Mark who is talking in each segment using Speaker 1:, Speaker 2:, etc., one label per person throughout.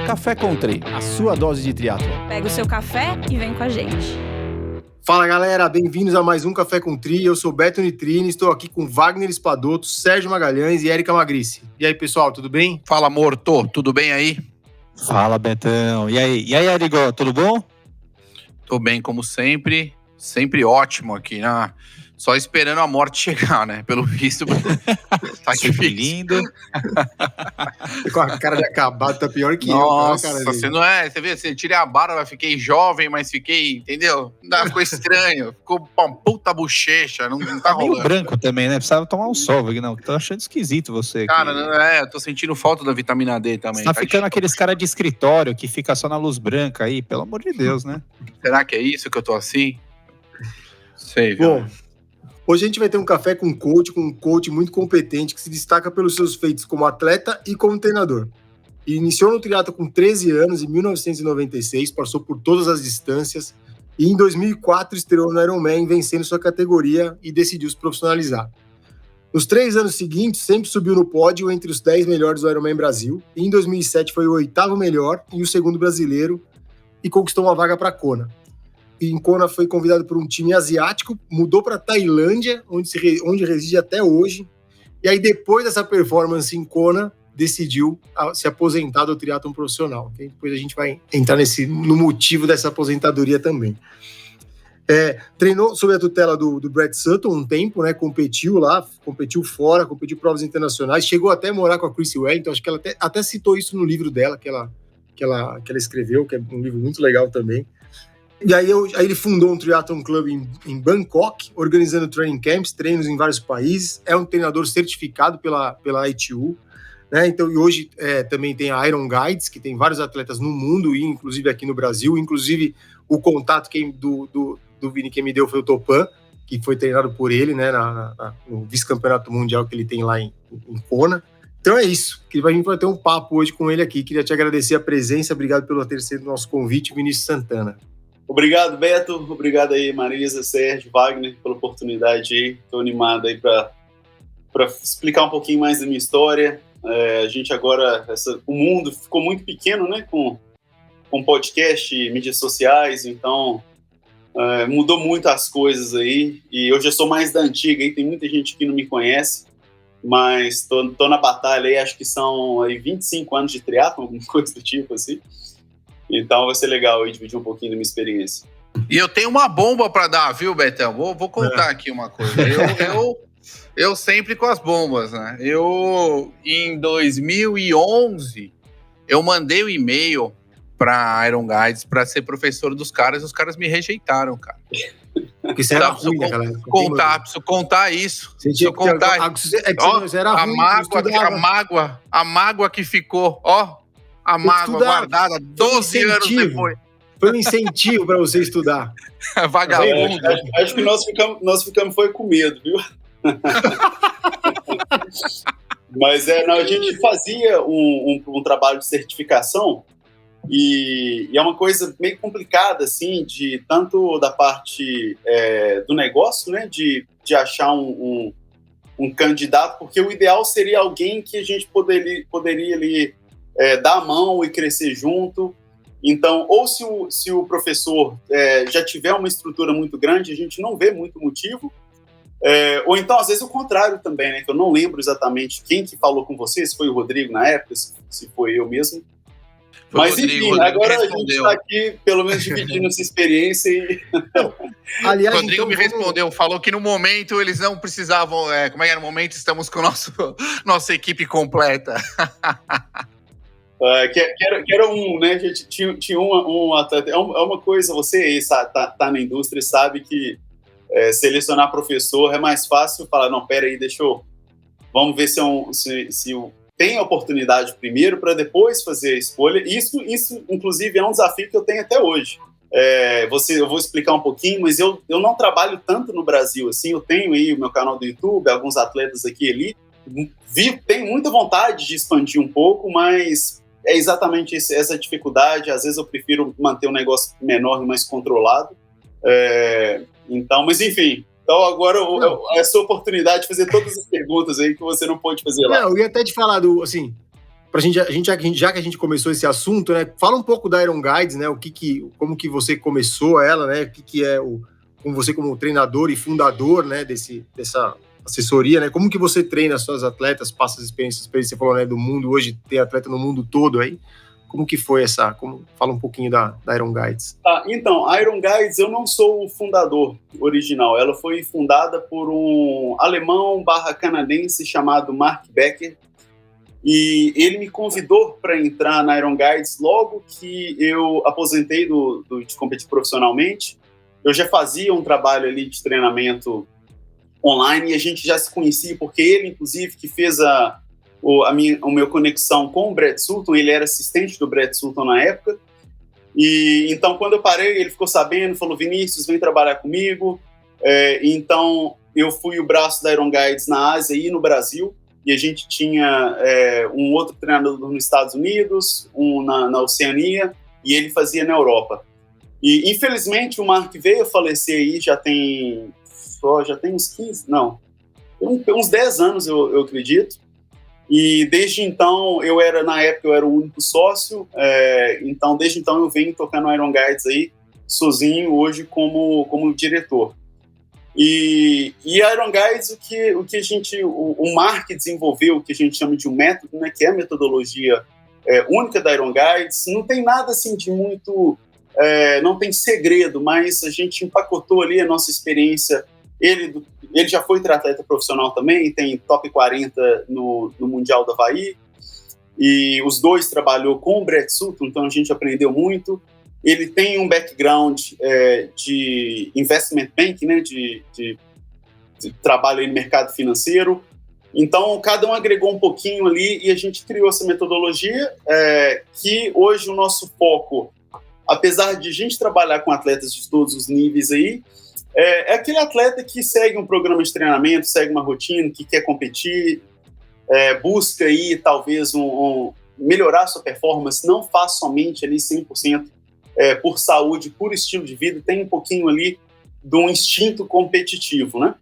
Speaker 1: Café Country, a sua dose de triatlon.
Speaker 2: Pega o seu café e vem com a gente.
Speaker 3: Fala galera, bem-vindos a mais um Café com Tri. Eu sou Beto Nitrini, estou aqui com Wagner Espadoto, Sérgio Magalhães e Érica Magrice. E aí pessoal, tudo bem?
Speaker 4: Fala Morto, tudo bem aí?
Speaker 5: Fala Betão, e aí Arigo, tudo bom?
Speaker 4: Tô bem como sempre ótimo aqui, né? Só esperando a morte chegar, né? Pelo visto, tá difícil.
Speaker 5: Lindo.
Speaker 3: Com a cara de acabado, tá pior que
Speaker 4: Nossa,
Speaker 3: eu. Nossa,
Speaker 4: você não é, você vê, você tirei a barba, fiquei jovem, mas fiquei, entendeu? Ficou estranho, ficou uma puta bochecha, não tá
Speaker 5: Meio
Speaker 4: rolando.
Speaker 5: branco também, né? Precisava tomar um sol, não. Tô achando esquisito você aqui.
Speaker 4: Cara, eu tô sentindo falta da vitamina D também.
Speaker 5: Você tá ficando aqueles cara de escritório que fica só na luz branca aí, pelo amor de Deus, né?
Speaker 4: Será que é isso que eu tô assim? Sei, viu?
Speaker 3: Bom, hoje a gente vai ter um café com um coach muito competente que se destaca pelos seus feitos como atleta e como treinador. E iniciou no triatlo com 13 anos, em 1996, passou por todas as distâncias e em 2004 estreou no Ironman, vencendo sua categoria e decidiu se profissionalizar. Nos 3 anos seguintes, sempre subiu no pódio entre os 10 melhores do Ironman Brasil. E em 2007 foi o 8º melhor e o 2º brasileiro e conquistou uma vaga para Kona. E em Kona foi convidado por um time asiático, mudou para Tailândia, onde reside até hoje. E aí, depois dessa performance em Kona, decidiu se aposentar do triatlon profissional. Okay? Depois a gente vai entrar no motivo dessa aposentadoria também. Treinou sob a tutela do Brett Sutton um tempo, né? Competiu lá, competiu fora, competiu provas internacionais, chegou até a morar com a Chrissy Wellington, acho que ela até citou isso no livro dela, que ela escreveu, que é um livro muito legal também. E aí ele fundou um triathlon club em Bangkok, organizando training camps, treinos em vários países. É um treinador certificado pela ITU, né? Então, e hoje também tem a Iron Guides, que tem vários atletas no mundo e inclusive aqui no Brasil. Inclusive, o contato do Vini que me deu foi o Topan, que foi treinado por ele, né, no vice-campeonato mundial que ele tem lá em Kona. Então é isso, a gente vai ter um papo hoje com ele aqui. Queria te agradecer a presença, obrigado pelo ter sido nosso convite, Vinícius Santana.
Speaker 6: Obrigado, Beto. Obrigado aí, Marisa, Sérgio, Wagner, pela oportunidade aí. Estou animado aí para explicar um pouquinho mais da minha história. A gente agora, o mundo ficou muito pequeno, né, com podcast, mídias sociais, então mudou muito as coisas aí. E eu já sou mais da antiga, aí tem muita gente que não me conhece, mas tô na batalha aí, acho que são aí 25 anos de triatlon, alguma coisa do tipo assim. Então vai ser legal aí dividir um pouquinho da minha experiência.
Speaker 4: E eu tenho uma bomba para dar, viu, Betão? Vou contar aqui uma coisa. Eu sempre com as bombas, né? Em 2011, eu mandei um e-mail para Iron Guides para ser professor dos caras e os caras me rejeitaram, cara.
Speaker 3: Porque você era ruim, né, galera?
Speaker 4: Preciso contar isso.
Speaker 3: Você era ruim.
Speaker 4: A mágoa que ficou, ó. A mágoa guardada 12 anos depois.
Speaker 3: Foi um incentivo para você estudar.
Speaker 4: Vagabundo.
Speaker 6: Acho que nós ficamos foi com medo, viu? Mas a gente fazia um trabalho de certificação e é uma coisa meio complicada, assim, tanto da parte do negócio, né, de achar um candidato, porque o ideal seria alguém que a gente poderia ali dar a mão e crescer junto. Então, ou se o professor já tiver uma estrutura muito grande, a gente não vê muito motivo, ou então, às vezes, o contrário também, né? Que eu não lembro exatamente quem que falou com você, se foi o Rodrigo na época, se foi eu mesmo. Mas, Rodrigo, enfim, agora respondeu. A gente está aqui, pelo menos, dividindo essa experiência e...
Speaker 4: Aliás, o Rodrigo me respondeu, falou que no momento eles não precisavam... como é que era? No momento estamos com nossa equipe completa.
Speaker 6: Que era né? A gente tinha um atleta. É uma coisa, você aí tá na indústria e sabe que selecionar professor é mais fácil falar, não, pera aí, vamos ver se tem a oportunidade primeiro para depois fazer a escolha. Isso, inclusive, é um desafio que eu tenho até hoje. Eu vou explicar um pouquinho, mas eu não trabalho tanto no Brasil assim. Eu tenho aí o meu canal do YouTube, alguns atletas aqui e ali. Tenho muita vontade de expandir um pouco, mas é exatamente essa dificuldade. Às vezes eu prefiro manter um negócio menor e mais controlado. Então, mas enfim. Então agora é a sua oportunidade de fazer todas as perguntas aí que você não pôde fazer lá.
Speaker 3: Não, eu ia até te falar assim, já que a gente começou esse assunto, né? Fala um pouco da Iron Guides, né? Como que você começou ela, né? O que é como você como treinador e fundador, né? Dessa assessoria, né? Como que você treina as suas atletas, passa as experiências, você falou, né? Do mundo hoje tem atleta no mundo todo aí. Como que foi fala um pouquinho da Iron Guides.
Speaker 6: Então, a Iron Guides, eu não sou o fundador original. Ela foi fundada por um alemão/canadense chamado Mark Becker. E ele me convidou para entrar na Iron Guides logo que eu aposentei de competir profissionalmente. Eu já fazia um trabalho ali de treinamento online e a gente já se conhecia, porque ele, inclusive, que fez a minha conexão com o Brad Sutton, ele era assistente do Brad Sutton na época. E então, quando eu parei, ele ficou sabendo, falou: Vinícius, vem trabalhar comigo. Então, eu fui o braço da Iron Guides na Ásia e no Brasil. E a gente tinha um outro treinador nos Estados Unidos, um na Oceania, e ele fazia na Europa. E, infelizmente, o Mark veio a falecer aí, já tem uns 15, não, uns 10 anos, eu acredito. E desde então, na época, eu era o único sócio, então desde então eu venho tocando Iron Guides aí, sozinho, hoje como diretor. E a Iron Guides, o Mark desenvolveu, o que a gente chama de um método, né, que é a metodologia única da Iron Guides. Não tem nada assim de muito, não tem segredo, mas a gente empacotou ali a nossa experiência. Ele já foi triatleta profissional também, tem top 40 no Mundial do Havaí, e os dois trabalhou com o Brad Sutton, então a gente aprendeu muito. Ele tem um background de investment bank, né, de trabalho aí no mercado financeiro. Então, cada um agregou um pouquinho ali e a gente criou essa metodologia que hoje o nosso foco, apesar de a gente trabalhar com atletas de todos os níveis aí, é aquele atleta que segue um programa de treinamento, segue uma rotina, que quer competir, busca aí talvez melhorar sua performance, não faz somente ali 100%, por saúde, por estilo de vida, tem um pouquinho ali de um instinto competitivo, né?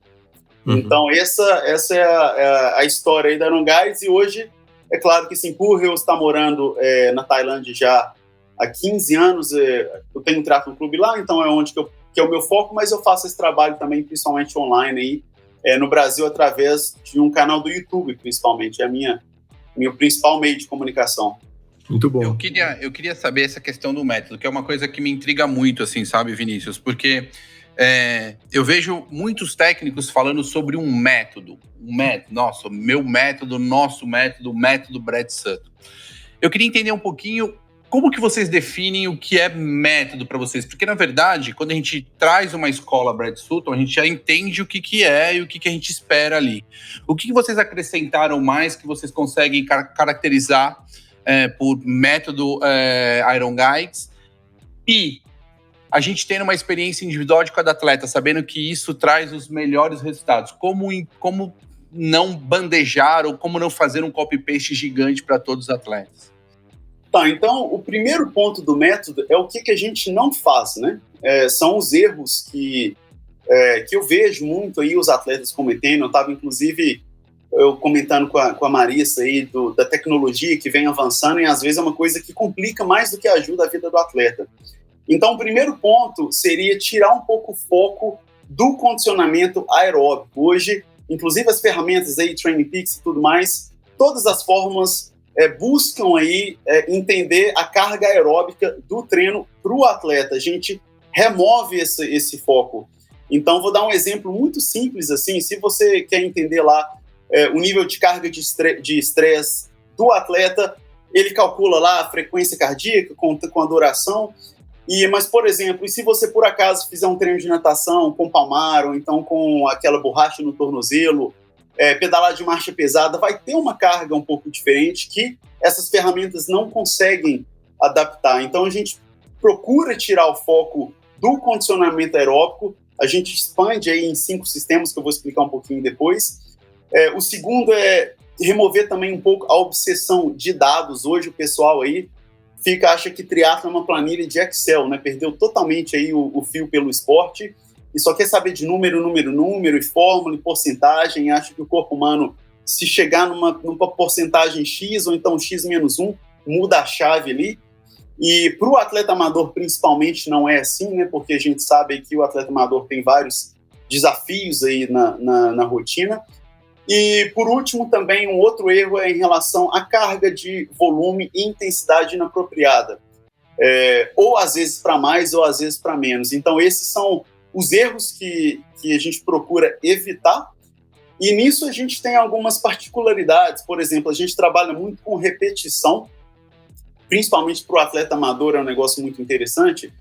Speaker 6: Uhum. Então, essa é a história aí da Iron Guides, e hoje, é claro que assim, por eu estar morando na Tailândia já há 15 anos, eu tenho um triatlon clube lá, então é onde que é o meu foco, mas eu faço esse trabalho também, principalmente online, aí, no Brasil, através de um canal do YouTube, principalmente, é meu principal meio de comunicação.
Speaker 3: Muito bom.
Speaker 4: Eu queria saber essa questão do método, que é uma coisa que me intriga muito, assim, sabe, Vinícius? Porque eu vejo muitos técnicos falando sobre um método. Nossa, meu método, nosso método, o método Brad Sutton. Eu queria entender um pouquinho como que vocês definem o que é método para vocês. Porque, na verdade, quando a gente traz uma escola Brad Sutton, a gente já entende o que é e o que a gente espera ali. O que vocês acrescentaram mais que vocês conseguem caracterizar por método Iron Guides, e a gente tendo uma experiência individual de cada atleta, sabendo que isso traz os melhores resultados. Como não bandejar ou como não fazer um copy-paste gigante para todos os atletas?
Speaker 6: Tá, então o primeiro ponto do método é o que a gente não faz, né? São os erros que eu vejo muito aí os atletas cometendo. Eu estava, inclusive, eu comentando com a Marissa aí da tecnologia que vem avançando, e às vezes é uma coisa que complica mais do que ajuda a vida do atleta. Então, o primeiro ponto seria tirar um pouco o foco do condicionamento aeróbico. Hoje, inclusive as ferramentas aí, Training Peaks e tudo mais, todas as fórmulas buscam aí entender a carga aeróbica do treino para o atleta. A gente remove esse foco. Então, vou dar um exemplo muito simples assim. Se você quer entender lá o nível de carga de estresse do atleta, ele calcula lá a frequência cardíaca com a duração. Mas, por exemplo, e se você por acaso fizer um treino de natação com palmar, ou então com aquela borracha no tornozelo, pedalar de marcha pesada, vai ter uma carga um pouco diferente que essas ferramentas não conseguem adaptar. Então, a gente procura tirar o foco do condicionamento aeróbico, a gente expande aí em 5 sistemas, que eu vou explicar um pouquinho depois. O segundo é remover também um pouco a obsessão de dados. Hoje o pessoal aí acha que triatlo é uma planilha de Excel, né? Perdeu totalmente aí o fio pelo esporte e só quer saber de número, e fórmula, e porcentagem, acha que o corpo humano se chegar numa porcentagem X ou então X-1, muda a chave ali. E para o atleta amador, principalmente, não é assim, né? Porque a gente sabe que o atleta amador tem vários desafios aí na rotina. E, por último, também um outro erro é em relação à carga de volume e intensidade inapropriada. Ou às vezes para mais ou às vezes para menos. Então, esses são os erros que a gente procura evitar. E nisso a gente tem algumas particularidades. Por exemplo, a gente trabalha muito com repetição, principalmente para o atleta amador, é um negócio muito interessante.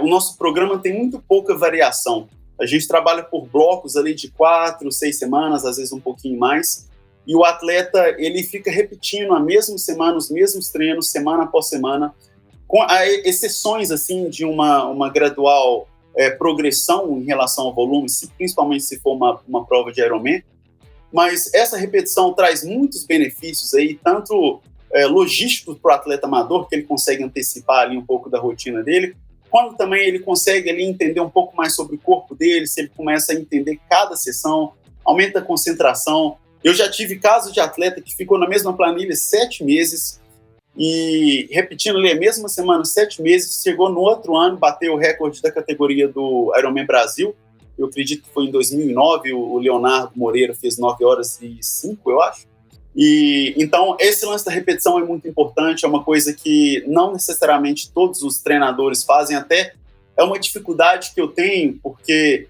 Speaker 6: O nosso programa tem muito pouca variação. A gente trabalha por blocos ali de 4, 6 semanas, às vezes um pouquinho mais. E o atleta, ele fica repetindo a mesma semana, os mesmos treinos, semana após semana, com exceções assim, de uma gradual progressão em relação ao volume, principalmente se for uma prova de Ironman. Mas essa repetição traz muitos benefícios aí, tanto logísticos para o atleta amador, que ele consegue antecipar ali um pouco da rotina dele, quando também ele consegue ali entender um pouco mais sobre o corpo dele, se ele começa a entender cada sessão, aumenta a concentração. Eu já tive casos de atleta que ficou na mesma planilha 7 meses, e repetindo ali a mesma semana, 7 meses, chegou no outro ano, bateu o recorde da categoria do Ironman Brasil. Eu acredito que foi em 2009, o Leonardo Moreira fez 9 horas e 5, eu acho. E então esse lance da repetição é muito importante, é uma coisa que não necessariamente todos os treinadores fazem, até é uma dificuldade que eu tenho, porque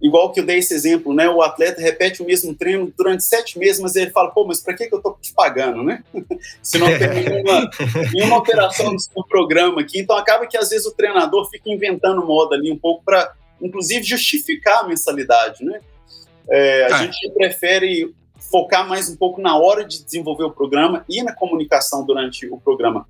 Speaker 6: igual que eu dei esse exemplo, né, o atleta repete o mesmo treino durante 7 meses, mas ele fala, mas para que eu tô te pagando, né? Se não tem nenhuma alteração no programa aqui. Então acaba que às vezes o treinador fica inventando moda ali um pouco para, inclusive, justificar a mensalidade, né? A gente prefere focar mais um pouco na hora de desenvolver o programa e na comunicação durante o programa.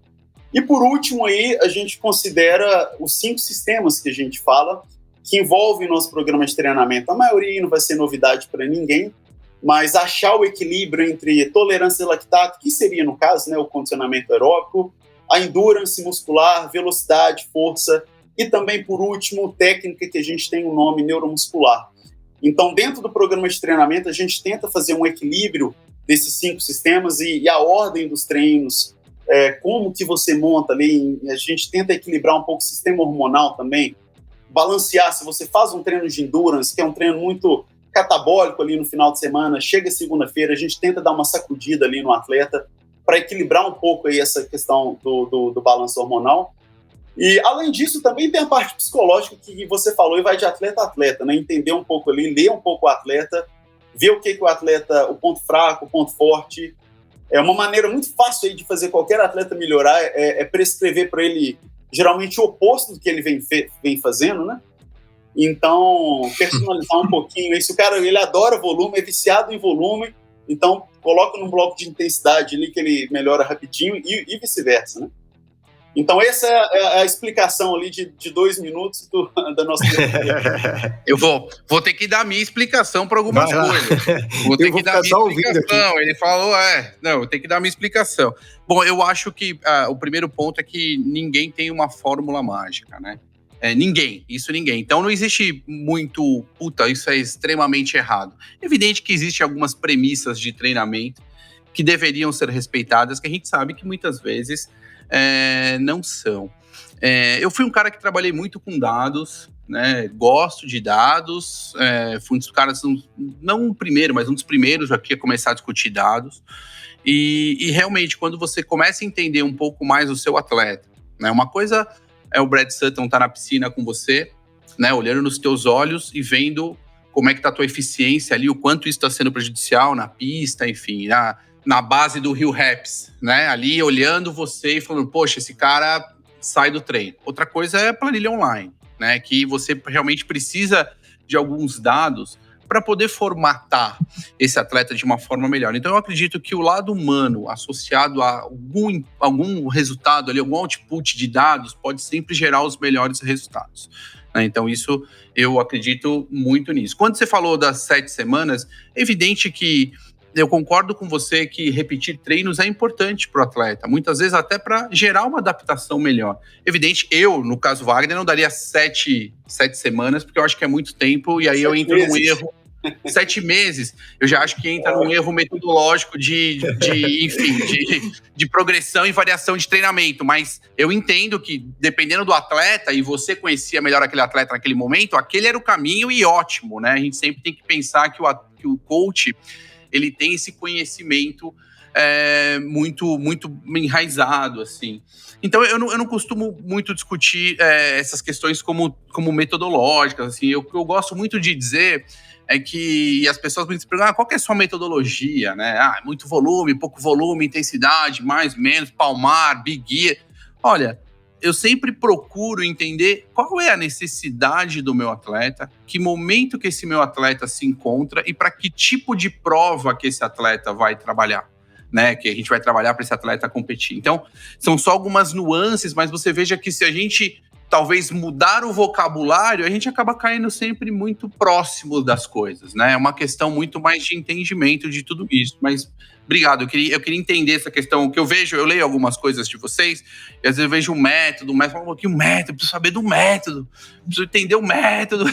Speaker 6: E por último aí, a gente considera os 5 sistemas que a gente fala, que envolvem o nosso programa de treinamento. A maioria não vai ser novidade para ninguém, mas achar o equilíbrio entre tolerância e lactato, que seria, no caso, né, o condicionamento aeróbico, a endurance muscular, velocidade, força, e também, por último, técnica, que a gente tem o nome neuromuscular. Então, dentro do programa de treinamento, a gente tenta fazer um equilíbrio desses 5 sistemas e a ordem dos treinos, como que você monta ali, a gente tenta equilibrar um pouco o sistema hormonal também, balancear. Se você faz um treino de endurance, que é um treino muito catabólico ali no final de semana, chega segunda-feira, a gente tenta dar uma sacudida ali no atleta para equilibrar um pouco aí essa questão do balanço hormonal. E, além disso, também tem a parte psicológica que você falou e vai de atleta a atleta, né? Entender um pouco ali, ler um pouco o atleta, ver o que o atleta, o ponto fraco, o ponto forte. É uma maneira muito fácil aí de fazer qualquer atleta melhorar, prescrever para ele geralmente o oposto do que ele vem fazendo, né? Então, personalizar um pouquinho isso. O cara, ele adora volume, é viciado em volume, então coloca num bloco de intensidade ali que ele melhora rapidinho e vice-versa, né? Então, essa é a explicação ali de 2 minutos da nossa...
Speaker 4: Eu vou ter que dar a minha explicação para algumas coisas. Vou ter que dar a minha explicação. Ele falou, eu tenho que dar a minha explicação. Bom, eu acho que o primeiro ponto é que ninguém tem uma fórmula mágica, né? Ninguém. Então, não existe muito... isso é extremamente errado. É evidente que existem algumas premissas de treinamento que deveriam ser respeitadas, que a gente sabe que muitas vezes... não são. Eu fui um cara que trabalhei muito com dados, né? Gosto de dados, fui um dos caras, não o primeiro, mas um dos primeiros aqui a começar a discutir dados, e realmente, quando você começa a entender um pouco mais o seu atleta, né? Uma coisa é o Brad Sutton estar na piscina com você, né? Olhando nos teus olhos e vendo como é que está a tua eficiência ali, o quanto isso está sendo prejudicial na pista, enfim, na base do Hill Reps, né? Ali olhando você e falando, poxa, esse cara sai do treino. Outra coisa é a planilha online, né? Que você realmente precisa de alguns dados para poder formatar esse atleta de uma forma melhor. Então, eu acredito que o lado humano associado a algum resultado ali, algum output de dados, pode sempre gerar os melhores resultados, né? Então, isso eu acredito muito nisso. Quando você falou das 7 semanas, é evidente que eu concordo com você que repetir treinos é importante para o atleta, muitas vezes até para gerar uma adaptação melhor. Evidente, eu, no caso Wagner, não daria 7 semanas, porque eu acho que é muito tempo, e aí eu entro num erro. 7 meses, eu já acho que entra num erro metodológico de progressão e variação de treinamento. Mas eu entendo que, dependendo do atleta, e você conhecia melhor aquele atleta naquele momento, aquele era o caminho e ótimo, né? A gente sempre tem que pensar que o coach, ele tem esse conhecimento muito enraizado, assim. Então, eu não costumo muito discutir essas questões como metodológicas, assim. O que eu gosto muito de dizer é que as pessoas me perguntam, qual que é a sua metodologia, né? Muito volume, pouco volume, intensidade, mais, menos, palmar, big gear. Olha, eu sempre procuro entender qual é a necessidade do meu atleta, que momento que esse meu atleta se encontra e para que tipo de prova que esse atleta vai trabalhar, né? Que a gente vai trabalhar para esse atleta competir. Então, são só algumas nuances, mas você veja que se a gente talvez mudar o vocabulário, a gente acaba caindo sempre muito próximo das coisas, né? É uma questão muito mais de entendimento de tudo isso. Mas, obrigado, eu queria entender essa questão. O que eu vejo, eu leio algumas coisas de vocês, e às vezes eu vejo um método, que o método, preciso saber do método, preciso entender o método.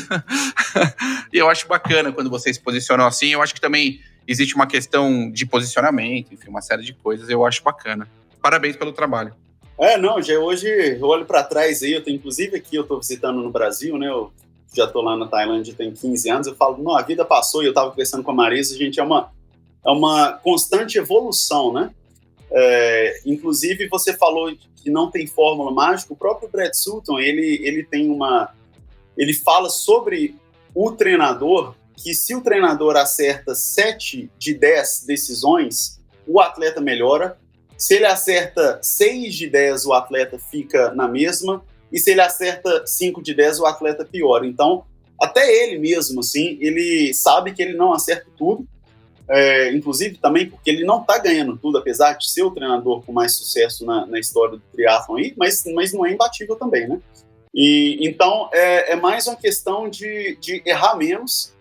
Speaker 4: E eu acho bacana quando vocês se posicionam assim. Eu acho que também existe uma questão de posicionamento, enfim, uma série de coisas, eu acho bacana. Parabéns pelo trabalho.
Speaker 6: Hoje eu olho para trás aí, inclusive aqui eu estou visitando no Brasil, né? Eu já estou lá na Tailândia tem 15 anos, eu falo, não, a vida passou, e eu estava conversando com a Marisa, a gente é uma constante evolução, né? Inclusive, você falou que não tem fórmula mágica, o próprio Brett Sutton, ele fala sobre o treinador, que se o treinador acerta 7 de 10 decisões, o atleta melhora. Se ele acerta 6 de 10, o atleta fica na mesma. E se ele acerta 5 de 10, o atleta piora. Então, até ele mesmo, assim, ele sabe que ele não acerta tudo. Inclusive também porque ele não está ganhando tudo, apesar de ser o treinador com mais sucesso na história do triatlon aí, mas não é imbatível também, né? E então, é mais uma questão de errar menos.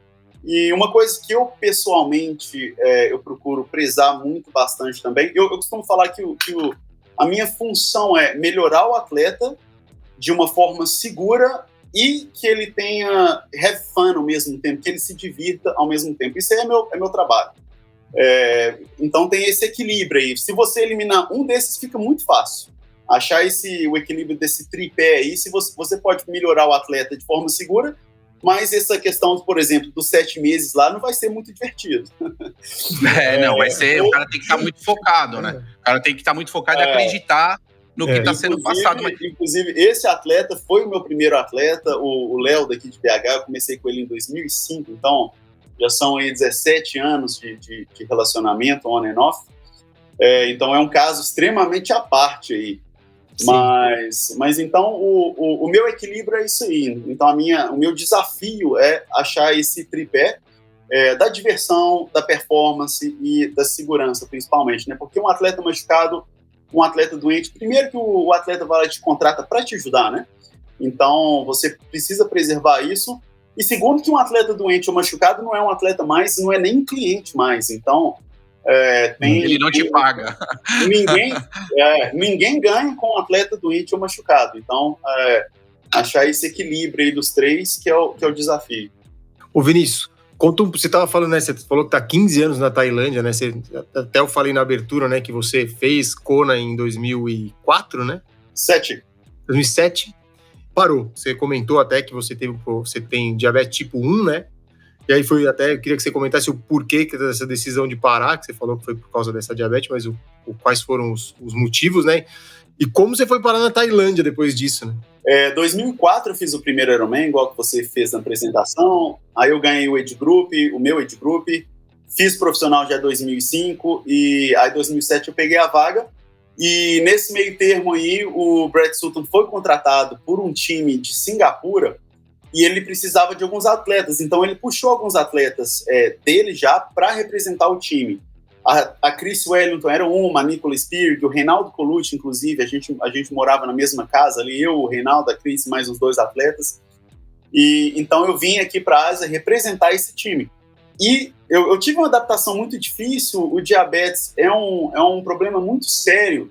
Speaker 6: E uma coisa que eu, pessoalmente, eu procuro prezar bastante também, eu costumo falar que a minha função é melhorar o atleta de uma forma segura e que ele tenha have fun ao mesmo tempo, que ele se divirta ao mesmo tempo. Isso aí é meu trabalho. Então tem esse equilíbrio aí. Se você eliminar um desses, fica muito fácil. Achar o equilíbrio desse tripé aí, se você pode melhorar o atleta de forma segura, mas essa questão, por exemplo, dos 7 meses lá não vai ser muito divertido.
Speaker 4: Vai ser. O cara tem que estar muito focado, né? O cara tem que estar muito focado e acreditar no que está sendo passado.
Speaker 6: Inclusive, esse atleta foi o meu primeiro atleta, o Léo daqui de BH. Eu comecei com ele em 2005, então já são aí 17 anos de relacionamento on and off. Então é um caso extremamente à parte aí. Mas então o meu equilíbrio é isso aí. Então o meu desafio é achar esse tripé da diversão, da performance e da segurança, principalmente, né? Porque um atleta machucado, um atleta doente, primeiro que o atleta vai lá te contrata para te ajudar, né? Então você precisa preservar isso. E segundo que um atleta doente ou machucado não é um atleta mais, não é nem um cliente mais. Então
Speaker 4: ele não te paga.
Speaker 6: Ninguém ganha com um atleta doente ou machucado. Então, achar esse equilíbrio aí dos três que é o desafio.
Speaker 3: Ô Vinícius, você estava falando, né? Você falou que está 15 anos na Tailândia, né? Até eu falei na abertura, né? Que você fez Kona em 2004, né? 2007. Parou. Você comentou até que você tem diabetes tipo 1, né? E aí eu queria que você comentasse o porquê dessa decisão de parar, que você falou que foi por causa dessa diabetes, mas quais foram os motivos, né? E como você foi parar na Tailândia depois disso, né?
Speaker 6: 2004 eu fiz o primeiro Ironman, igual que você fez na apresentação. Aí eu ganhei o meu age group. Fiz profissional já em 2005 e aí em 2007 eu peguei a vaga. E nesse meio termo aí, o Brett Sutton foi contratado por um time de Singapura e ele precisava de alguns atletas. Então ele puxou alguns atletas dele já para representar o time. A Chris Wellington era uma, a Nicola Spirig, o Reinaldo Colucci, inclusive, a gente morava na mesma casa ali, eu, o Reinaldo, a Chris, mais uns 2 atletas. E então eu vim aqui para a Ásia representar esse time. E eu tive uma adaptação muito difícil. O diabetes é um problema muito sério,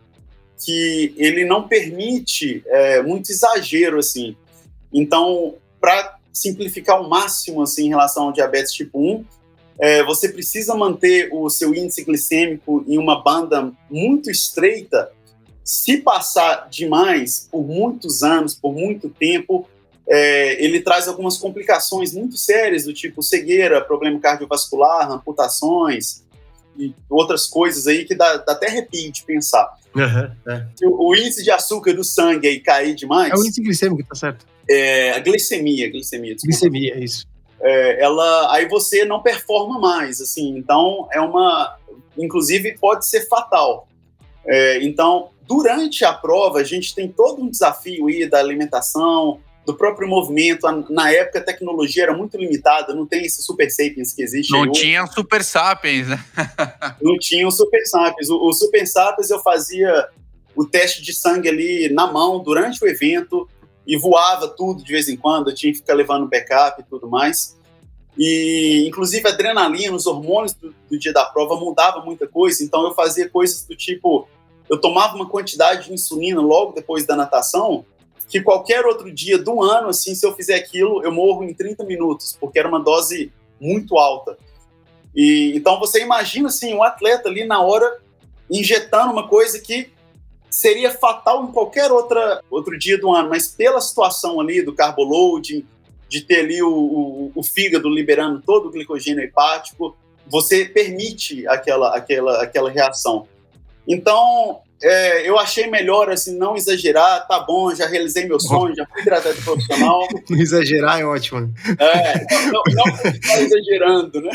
Speaker 6: que ele não permite muito exagero, assim. Então, para simplificar ao máximo assim, em relação ao diabetes tipo 1. Você precisa manter o seu índice glicêmico em uma banda muito estreita. Se passar demais por muitos anos, por muito tempo, ele traz algumas complicações muito sérias, do tipo cegueira, problema cardiovascular, amputações e outras coisas aí que dá até arrepio de pensar. O índice de açúcar do sangue aí cair demais...
Speaker 3: É o índice glicêmico, tá certo.
Speaker 6: A glicemia, desculpa.
Speaker 3: Glicemia, é isso.
Speaker 6: Aí você não performa mais, assim, então inclusive pode ser fatal. Então, durante a prova, a gente tem todo um desafio aí da alimentação, do próprio movimento. Na época, a tecnologia era muito limitada, não tem esse Super Sapiens que existe.
Speaker 4: Não tinha Super Sapiens, né?
Speaker 6: Não tinha o Super Sapiens. O Super Sapiens eu fazia o teste de sangue ali na mão durante o evento e voava tudo de vez em quando, eu tinha que ficar levando backup e tudo mais. E, inclusive, a adrenalina, os hormônios do dia da prova mudavam muita coisa, então eu fazia coisas do tipo, eu tomava uma quantidade de insulina logo depois da natação, que qualquer outro dia do ano, assim, se eu fizer aquilo, eu morro em 30 minutos, porque era uma dose muito alta. Então você imagina, assim, um atleta ali na hora injetando uma coisa que seria fatal em qualquer outro dia do ano, mas pela situação ali do carboloading, de ter ali o fígado liberando todo o glicogênio hepático, você permite aquela reação. Então, eu achei melhor assim, não exagerar, tá bom, já realizei meu sonho, já fui triatleta profissional.
Speaker 3: Não exagerar é ótimo.
Speaker 6: Não ficar exagerando, né?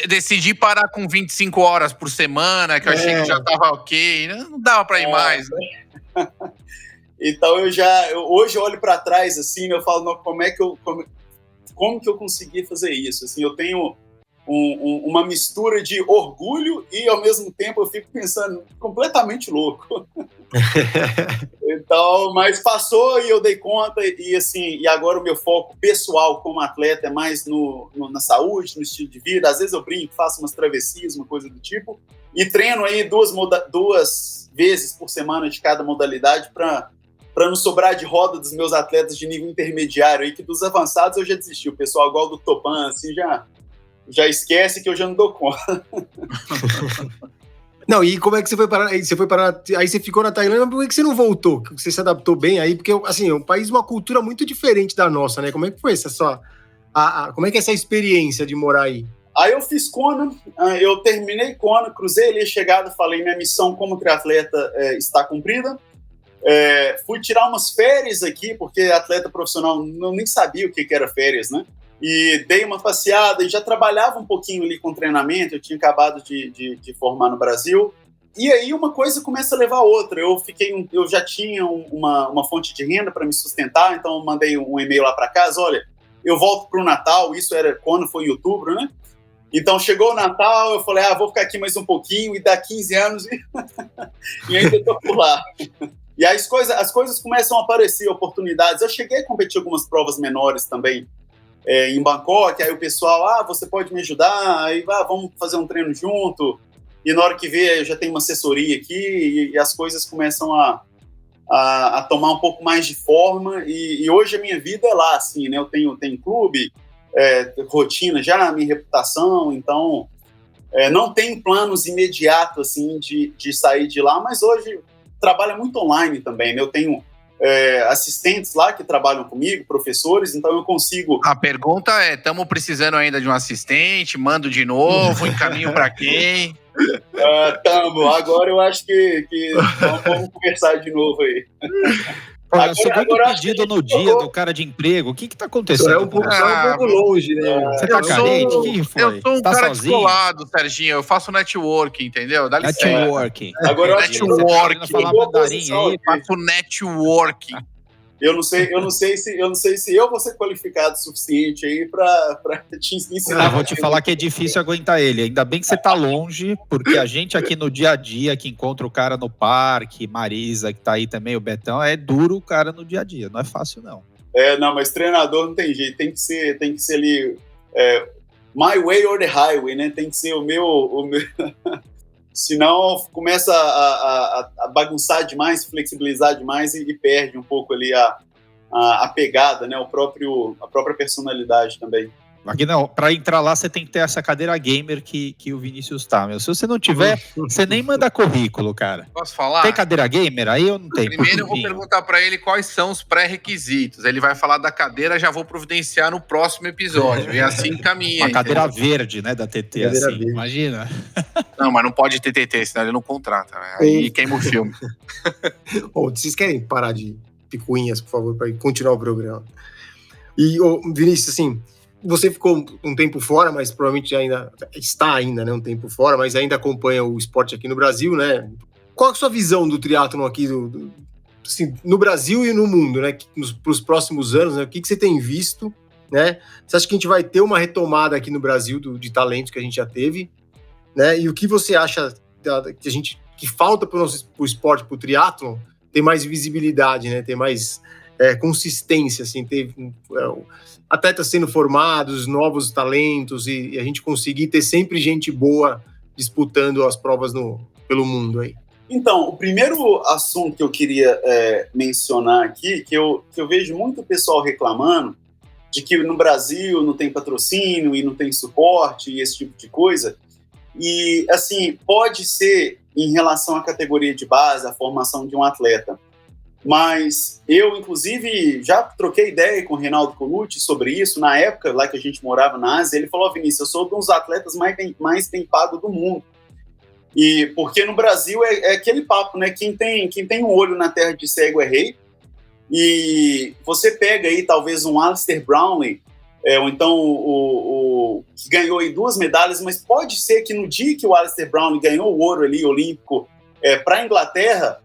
Speaker 4: Decidi parar com 25 horas por semana, que eu achei que já tava ok, não dava para ir mais. Né?
Speaker 6: Então hoje eu olho para trás assim, eu falo, não, como que eu consegui fazer isso? Assim, eu tenho uma mistura de orgulho e ao mesmo tempo eu fico pensando completamente louco. Então, mas passou e eu dei conta e assim, e agora o meu foco pessoal como atleta é mais na saúde, no estilo de vida. Às vezes eu brinco, faço umas travessias, uma coisa do tipo, e treino aí 2 vezes por semana de cada modalidade para não sobrar de roda dos meus atletas de nível intermediário aí, que dos avançados eu já desisti. O pessoal igual do Topan, assim, já esquece que eu já não dou conta.
Speaker 3: Não, e como é que você foi parar? Aí você ficou na Tailândia, mas por que você não voltou? Você se adaptou bem aí? Porque, assim, é um país, uma cultura muito diferente da nossa, né? Como é que foi como é que é essa experiência de morar aí?
Speaker 6: Aí eu fiz Kona, eu terminei Kona, cruzei ali a chegada, falei, minha missão como triatleta está cumprida. Fui tirar umas férias aqui, porque atleta profissional eu nem sabia o que era férias, né? E dei uma passeada e já trabalhava um pouquinho ali com treinamento, eu tinha acabado de formar no Brasil. E aí uma coisa começa a levar a outra. Eu já tinha uma fonte de renda para me sustentar, então eu mandei um e-mail lá para casa, olha, eu volto para o Natal, isso era quando foi em outubro, né? Então chegou o Natal, eu falei, vou ficar aqui mais um pouquinho, e dá 15 anos e ainda estou por lá. E aí as coisas começam a aparecer, oportunidades. Eu cheguei a competir algumas provas menores também, em Bangkok, aí o pessoal, você pode me ajudar, aí vamos fazer um treino junto, e na hora que vê, eu já tenho uma assessoria aqui, e as coisas começam a tomar um pouco mais de forma, e hoje a minha vida é lá, assim, né, eu tenho clube, rotina já, minha reputação, então não tenho planos imediatos, assim, de sair de lá, mas hoje trabalho muito online também, né, eu tenho assistentes lá que trabalham comigo, professores, então eu consigo...
Speaker 4: A pergunta é, estamos precisando ainda de um assistente? Mando de novo, encaminho para quem?
Speaker 6: Agora eu acho que vamos conversar de novo aí.
Speaker 5: Olha, segundo pedido no dia do cara de emprego, o que tá acontecendo?
Speaker 3: É um pouco longe, né?
Speaker 5: Você tá carente? O que foi?
Speaker 4: Eu sou um
Speaker 5: tá
Speaker 4: cara
Speaker 5: sozinho?
Speaker 4: descolado, Serginho. Eu faço networking, entendeu? Dá licença.
Speaker 5: Networking.
Speaker 6: Agora eu
Speaker 4: acho que
Speaker 5: Networking. Falar mandarim aí.
Speaker 4: Faço networking.
Speaker 6: Eu não sei se eu vou ser qualificado o suficiente aí pra te ensinar.
Speaker 5: Vou te falar que é difícil aguentar ele. Ainda bem que você tá longe, porque a gente aqui no dia a dia, que encontra o cara no parque, Marisa, que tá aí também, o Betão, é duro o cara no dia a dia. Não é fácil, não.
Speaker 6: Não, mas treinador não tem jeito. Tem que ser ali my way or the highway, né? Tem que ser o meu... Senão começa a bagunçar demais, flexibilizar demais e perde um pouco ali a pegada, né? A própria personalidade também.
Speaker 5: Aqui não, pra entrar lá você tem que ter essa cadeira gamer que o Vinícius tá, meu. Se você não tiver, você nem manda currículo, cara.
Speaker 4: Posso falar?
Speaker 5: Tem cadeira gamer? Aí eu não tenho.
Speaker 4: Primeiro eu vou perguntar pra ele quais são os pré-requisitos. Ele vai falar da cadeira, já vou providenciar no próximo episódio. E assim caminha.
Speaker 5: Uma cadeira verde, né, da TT,
Speaker 3: Cadeira
Speaker 5: assim,
Speaker 3: verde.
Speaker 5: imagina.
Speaker 4: Não, mas não pode ter TT, senão ele não contrata. Né? Aí queima o filme.
Speaker 3: Vocês querem parar de picuinhas, por favor, para continuar o programa? E, Vinícius, assim, você ficou um tempo fora, mas provavelmente está né, um tempo fora, mas ainda acompanha o esporte aqui no Brasil, né? Qual é a sua visão do triatlon aqui assim, no Brasil e no mundo, né? Para os próximos anos, né? O que você tem visto, né? Você acha que a gente vai ter uma retomada aqui no Brasil de talentos que a gente já teve, né? E o que você acha que falta para o esporte, para o triatlon, ter mais visibilidade, né? Ter mais consistência, assim, ter atletas sendo formados, novos talentos e a gente conseguir ter sempre gente boa disputando as provas pelo mundo aí.
Speaker 6: Então, o primeiro assunto que eu queria mencionar aqui, que eu vejo muito pessoal reclamando de que no Brasil não tem patrocínio e não tem suporte e esse tipo de coisa. E, assim, pode ser em relação à categoria de base, à formação de um atleta. Mas eu, inclusive, já troquei ideia com o Reinaldo Colucci sobre isso. Na época lá que a gente morava na Ásia, ele falou: Vinícius, eu sou um dos atletas mais bem pagos do mundo. E porque no Brasil é aquele papo, né? Quem tem um olho na terra de cego é rei. E você pega aí talvez um Alistair Brownlee, ou então o que ganhou aí 2 medalhas, mas pode ser que no dia que o Alistair Brownlee ganhou o ouro ali olímpico para a Inglaterra,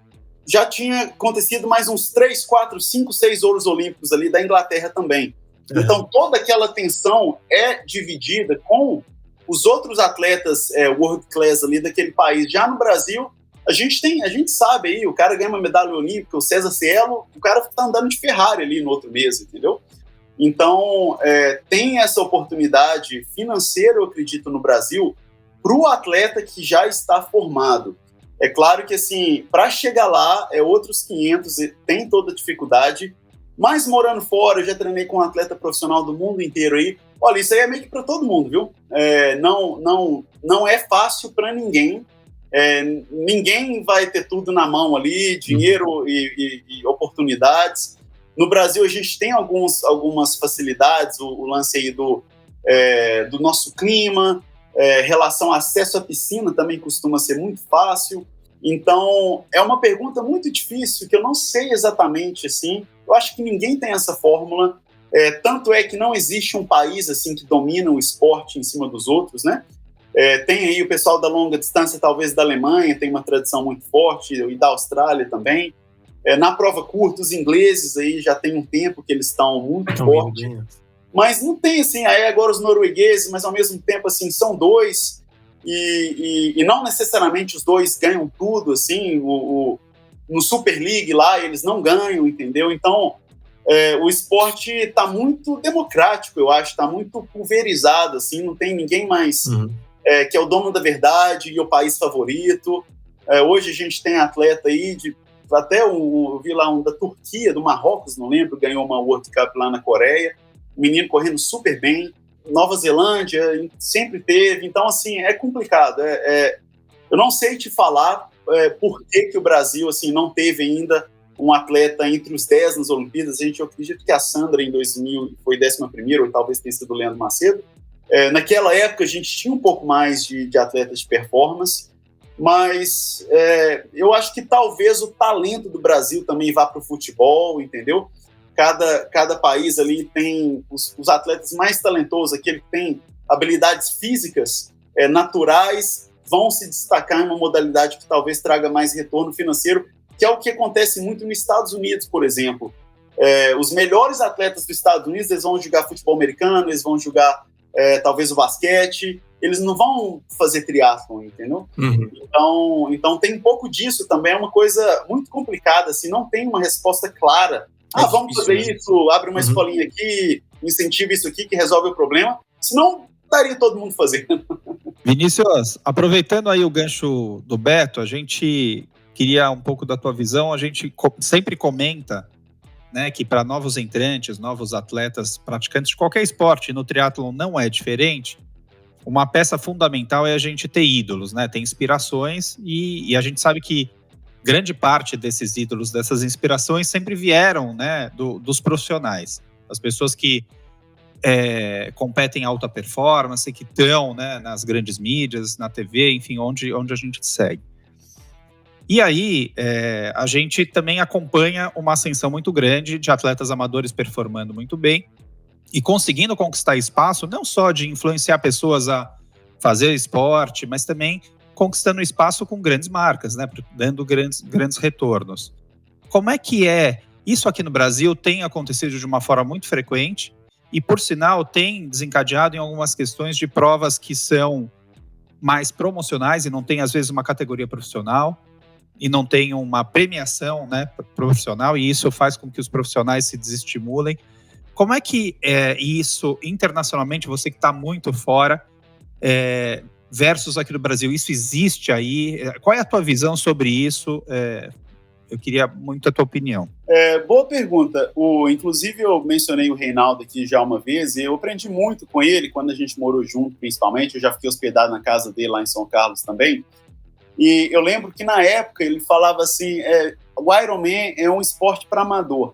Speaker 6: já tinha acontecido mais uns 3, 4, 5, 6 ouros olímpicos ali da Inglaterra também. Então toda aquela atenção é dividida com os outros atletas world class ali daquele país. Já no Brasil, a gente sabe aí, o cara ganha uma medalha olímpica, o César Cielo, o cara tá andando de Ferrari ali no outro mês, entendeu? Então, tem essa oportunidade financeira, eu acredito, no Brasil, para o atleta que já está formado. É claro que, assim, para chegar lá, outros 500, tem toda a dificuldade, mas morando fora, eu já treinei com um atleta profissional do mundo inteiro aí. Olha, isso aí é meio que para todo mundo, viu? Não é fácil para ninguém. Ninguém vai ter tudo na mão ali, dinheiro e oportunidades. No Brasil, a gente tem algumas facilidades, o lance aí do nosso clima, relação ao acesso à piscina também costuma ser muito fácil. Então, é uma pergunta muito difícil, que eu não sei exatamente, assim. Eu acho que ninguém tem essa fórmula. Tanto é que não existe um país assim que domina o esporte em cima dos outros, né? Tem aí o pessoal da longa distância, talvez da Alemanha, tem uma tradição muito forte, e da Austrália também. Na prova curta, os ingleses aí já tem um tempo que eles estão muito fortes. Mas não tem, assim, aí agora os noruegueses, mas ao mesmo tempo, assim, são 2, e não necessariamente os 2 ganham tudo, assim, no Super League lá eles não ganham, entendeu? Então, o esporte está muito democrático, eu acho, está muito pulverizado, assim, não tem ninguém mais que é o dono da verdade e o país favorito. Hoje a gente tem atleta aí, eu vi lá um da Turquia, do Marrocos, não lembro, ganhou uma World Cup lá na Coreia, um menino correndo super bem. Nova Zelândia sempre teve, então assim, é complicado. Eu não sei te falar por que o Brasil assim, não teve ainda um atleta entre os 10 nas Olimpíadas. Eu acredito que a Sandra em 2000 foi 11ª, ou talvez tenha sido o Leandro Macedo. Naquela época a gente tinha um pouco mais de atletas de performance, mas eu acho que talvez o talento do Brasil também vá para o futebol, entendeu? Cada país ali tem os atletas mais talentosos, aquele que tem habilidades físicas naturais, vão se destacar em uma modalidade que talvez traga mais retorno financeiro, que é o que acontece muito nos Estados Unidos, por exemplo. Os melhores atletas dos Estados Unidos, eles vão jogar futebol americano, eles vão jogar talvez o basquete, eles não vão fazer triatlon, entendeu? Então tem um pouco disso também, é uma coisa muito complicada, assim, não tem uma resposta clara. Vamos fazer isso, abre uma escolinha aqui, incentiva isso aqui que resolve o problema, senão daria todo mundo fazendo.
Speaker 5: Vinícius, aproveitando aí o gancho do Beto, a gente queria um pouco da tua visão, a gente sempre comenta né, que para novos entrantes, novos atletas, praticantes de qualquer esporte, no triatlon não é diferente, uma peça fundamental é a gente ter ídolos, né, ter inspirações, e a gente sabe que grande parte desses ídolos, dessas inspirações, sempre vieram, né, dos profissionais, as pessoas que competem em alta performance, que estão, né, nas grandes mídias, na TV, enfim, onde a gente segue. E aí, a gente também acompanha uma ascensão muito grande de atletas amadores performando muito bem e conseguindo conquistar espaço, não só de influenciar pessoas a fazer esporte, mas também conquistando espaço com grandes marcas, né, dando grandes retornos. Como é que isso aqui no Brasil tem acontecido de uma forma muito frequente e, por sinal, tem desencadeado em algumas questões de provas que são mais promocionais e não tem, às vezes, uma categoria profissional e não tem uma premiação, né, profissional, e isso faz com que os profissionais se desestimulem. Como é que isso, internacionalmente, você que está muito fora, versus aqui no Brasil, isso existe aí? Qual é a tua visão sobre isso? Eu queria muito a tua opinião.
Speaker 6: Boa pergunta. Inclusive, eu mencionei o Reinaldo aqui já uma vez, e eu aprendi muito com ele quando a gente morou junto, principalmente. Eu já fiquei hospedado na casa dele lá em São Carlos também. E eu lembro que, na época, ele falava assim, o Ironman é um esporte para amador.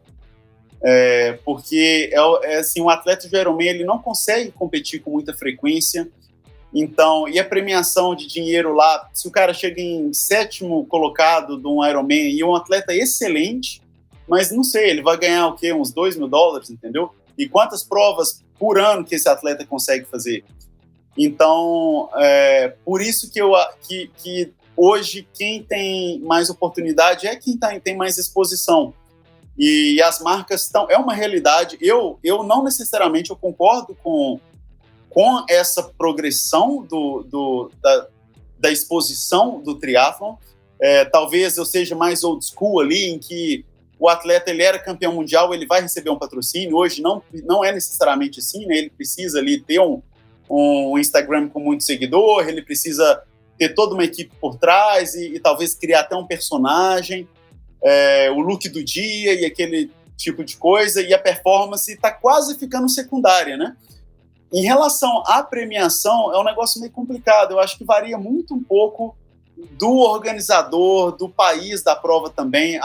Speaker 6: Porque assim, o atleta de Ironman ele não consegue competir com muita frequência. Então, e a premiação de dinheiro lá, se o cara chega em 7º colocado de um Ironman e um atleta excelente, mas não sei, ele vai ganhar o quê? Uns $2.000, entendeu? E quantas provas por ano que esse atleta consegue fazer? Então, por isso que hoje quem tem mais oportunidade é quem tem mais exposição. E as marcas estão... É uma realidade. Eu não necessariamente eu concordo com essa progressão da exposição do triatlon. Talvez eu seja mais old school ali, em que o atleta ele era campeão mundial, ele vai receber um patrocínio. Hoje não é necessariamente assim, né? Ele precisa ali ter um Instagram com muito seguidor, ele precisa ter toda uma equipe por trás e talvez criar até um personagem, o look do dia e aquele tipo de coisa, e a performance está quase ficando secundária, né? Em relação à premiação, é um negócio meio complicado. Eu acho que varia muito um pouco do organizador, do país da prova também.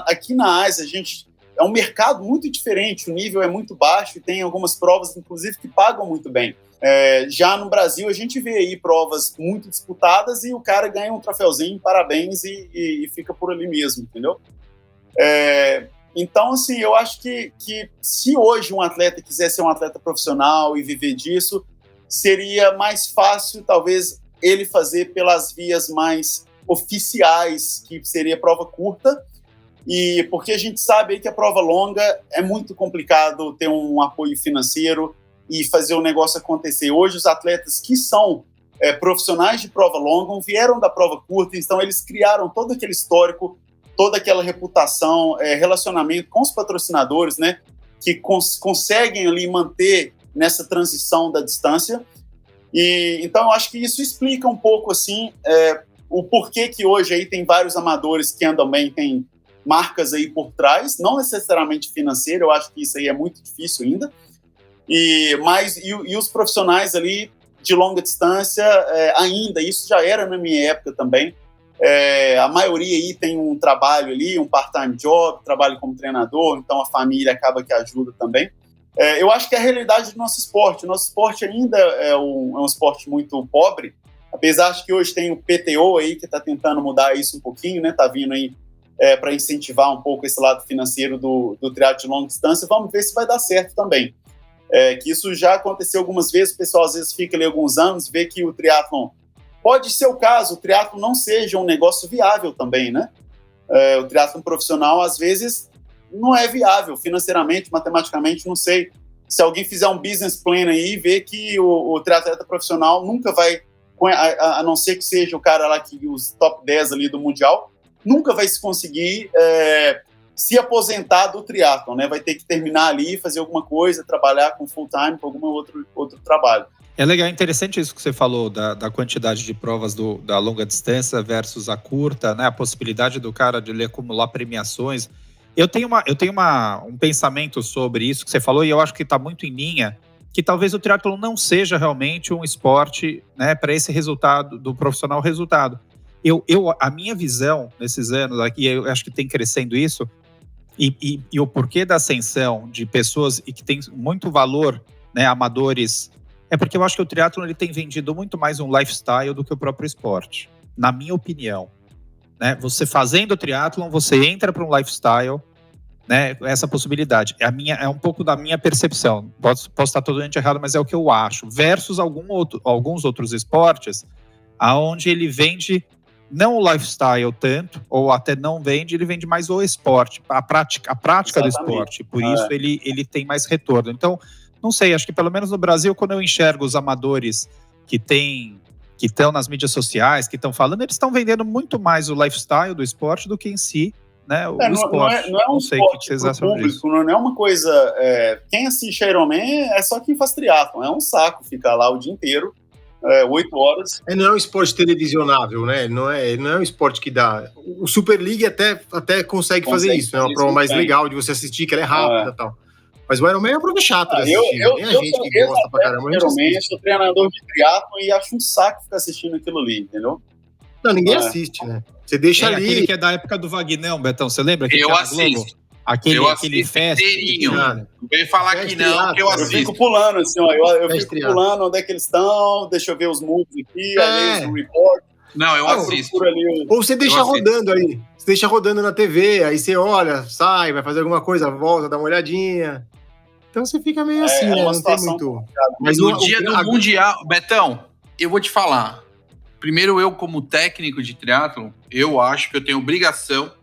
Speaker 6: Aqui na Ásia, é um mercado muito diferente, o nível é muito baixo e tem algumas provas, inclusive, que pagam muito bem. Já no Brasil, a gente vê aí provas muito disputadas e o cara ganha um troféuzinho, parabéns, e fica por ali mesmo, entendeu? Então, assim, eu acho que se hoje um atleta quiser ser um atleta profissional e viver disso, seria mais fácil, talvez, ele fazer pelas vias mais oficiais, que seria prova curta, e porque a gente sabe que a prova longa é muito complicado ter um apoio financeiro e fazer o negócio acontecer. Hoje, os atletas que são profissionais de prova longa vieram da prova curta, então eles criaram todo aquele histórico, toda aquela reputação, relacionamento com os patrocinadores, né, que conseguem ali manter nessa transição da distância. E então eu acho que isso explica um pouco assim o porquê que hoje aí tem vários amadores que andam bem, tem marcas aí por trás, não necessariamente financeira, eu acho que isso aí é muito difícil ainda. E os profissionais ali de longa distância ainda, isso já era na minha época também. A maioria aí tem um trabalho ali, um part-time job, trabalho como treinador, então a família acaba que ajuda também. Eu acho que é a realidade do nosso esporte. O nosso esporte ainda é um esporte muito pobre, apesar de que hoje tem o PTO aí que está tentando mudar isso um pouquinho, né? Está vindo aí para incentivar um pouco esse lado financeiro do triatlo de longa distância. Vamos ver se vai dar certo também. Que isso já aconteceu algumas vezes, o pessoal às vezes fica ali alguns anos, vê que o triatlon pode ser o caso, o triatlon não seja um negócio viável também, né? O triatlon profissional, às vezes, não é viável financeiramente, matematicamente, não sei. Se alguém fizer um business plan aí e ver que o triatleta profissional nunca vai, a não ser que seja o cara lá que os top 10 ali do Mundial, nunca vai se conseguir se aposentar do triatlon, né? Vai ter que terminar ali, fazer alguma coisa, trabalhar com full time, com algum outro trabalho.
Speaker 5: É legal, interessante isso que você falou da quantidade de provas da longa distância versus a curta, né? A possibilidade do cara de ele acumular premiações. Eu tenho um pensamento sobre isso que você falou, e eu acho que está muito em linha, que talvez o triatlon não seja realmente um esporte, né, para esse resultado, do profissional resultado. A minha visão nesses anos aqui, eu acho que tem crescendo isso, e o porquê da ascensão de pessoas e que tem muito valor, né, amadores, é porque eu acho que o triatlon ele tem vendido muito mais um lifestyle do que o próprio esporte, na minha opinião. Né? Você fazendo triatlon, você entra para um lifestyle, né? Essa possibilidade. É um pouco da minha percepção. Posso estar totalmente errado, mas é o que eu acho. Versus alguns outros esportes, aonde ele vende não o lifestyle tanto, ou até não vende, ele vende mais o esporte, a prática do esporte. Por isso ele tem mais retorno. Então, não sei, acho que pelo menos no Brasil, quando eu enxergo os amadores que estão nas mídias sociais, que estão falando, eles estão vendendo muito mais o lifestyle do esporte do que em si, né, o esporte.
Speaker 6: Não é um
Speaker 5: sei
Speaker 6: esporte
Speaker 5: o que vocês acham
Speaker 6: público,
Speaker 5: disso.
Speaker 6: não é uma coisa... quem assiste Ironman é só quem faz triatlon, é um saco ficar lá o dia inteiro, 8 horas.
Speaker 3: Não é um esporte televisionável, né? Não é um esporte que dá... O Super League até consegue fazer isso, né? É uma prova mais legal de você assistir, que ela é rápida e tal. Mas o Ironman é uma prova chata de assistir. Nem a gente que gosta pra caramba. Eu
Speaker 6: sou treinador de triatlon e acho um saco ficar assistindo aquilo ali, entendeu?
Speaker 3: Não, ninguém assiste, né? Você deixa ali...
Speaker 5: Aquele que é da época do Vagnão, Betão, você lembra? Que
Speaker 4: eu assisto.
Speaker 5: Aquele fest.
Speaker 4: Não veio falar que não, que eu assisto.
Speaker 6: Eu fico pulando, assim, ó. Eu fico pulando onde é que eles estão, deixa eu ver os moves aqui, aí os reports.
Speaker 4: Não, eu assisto.
Speaker 3: Ou você deixa rodando aí. Você deixa rodando na TV, aí você olha, sai, vai fazer alguma coisa, volta, dá uma olhadinha. Então você fica meio assim, né? Não tem muito...
Speaker 4: Mas no dia do Mundial... Betão, eu vou te falar. Primeiro, eu como técnico de triatlon, eu acho que eu tenho obrigação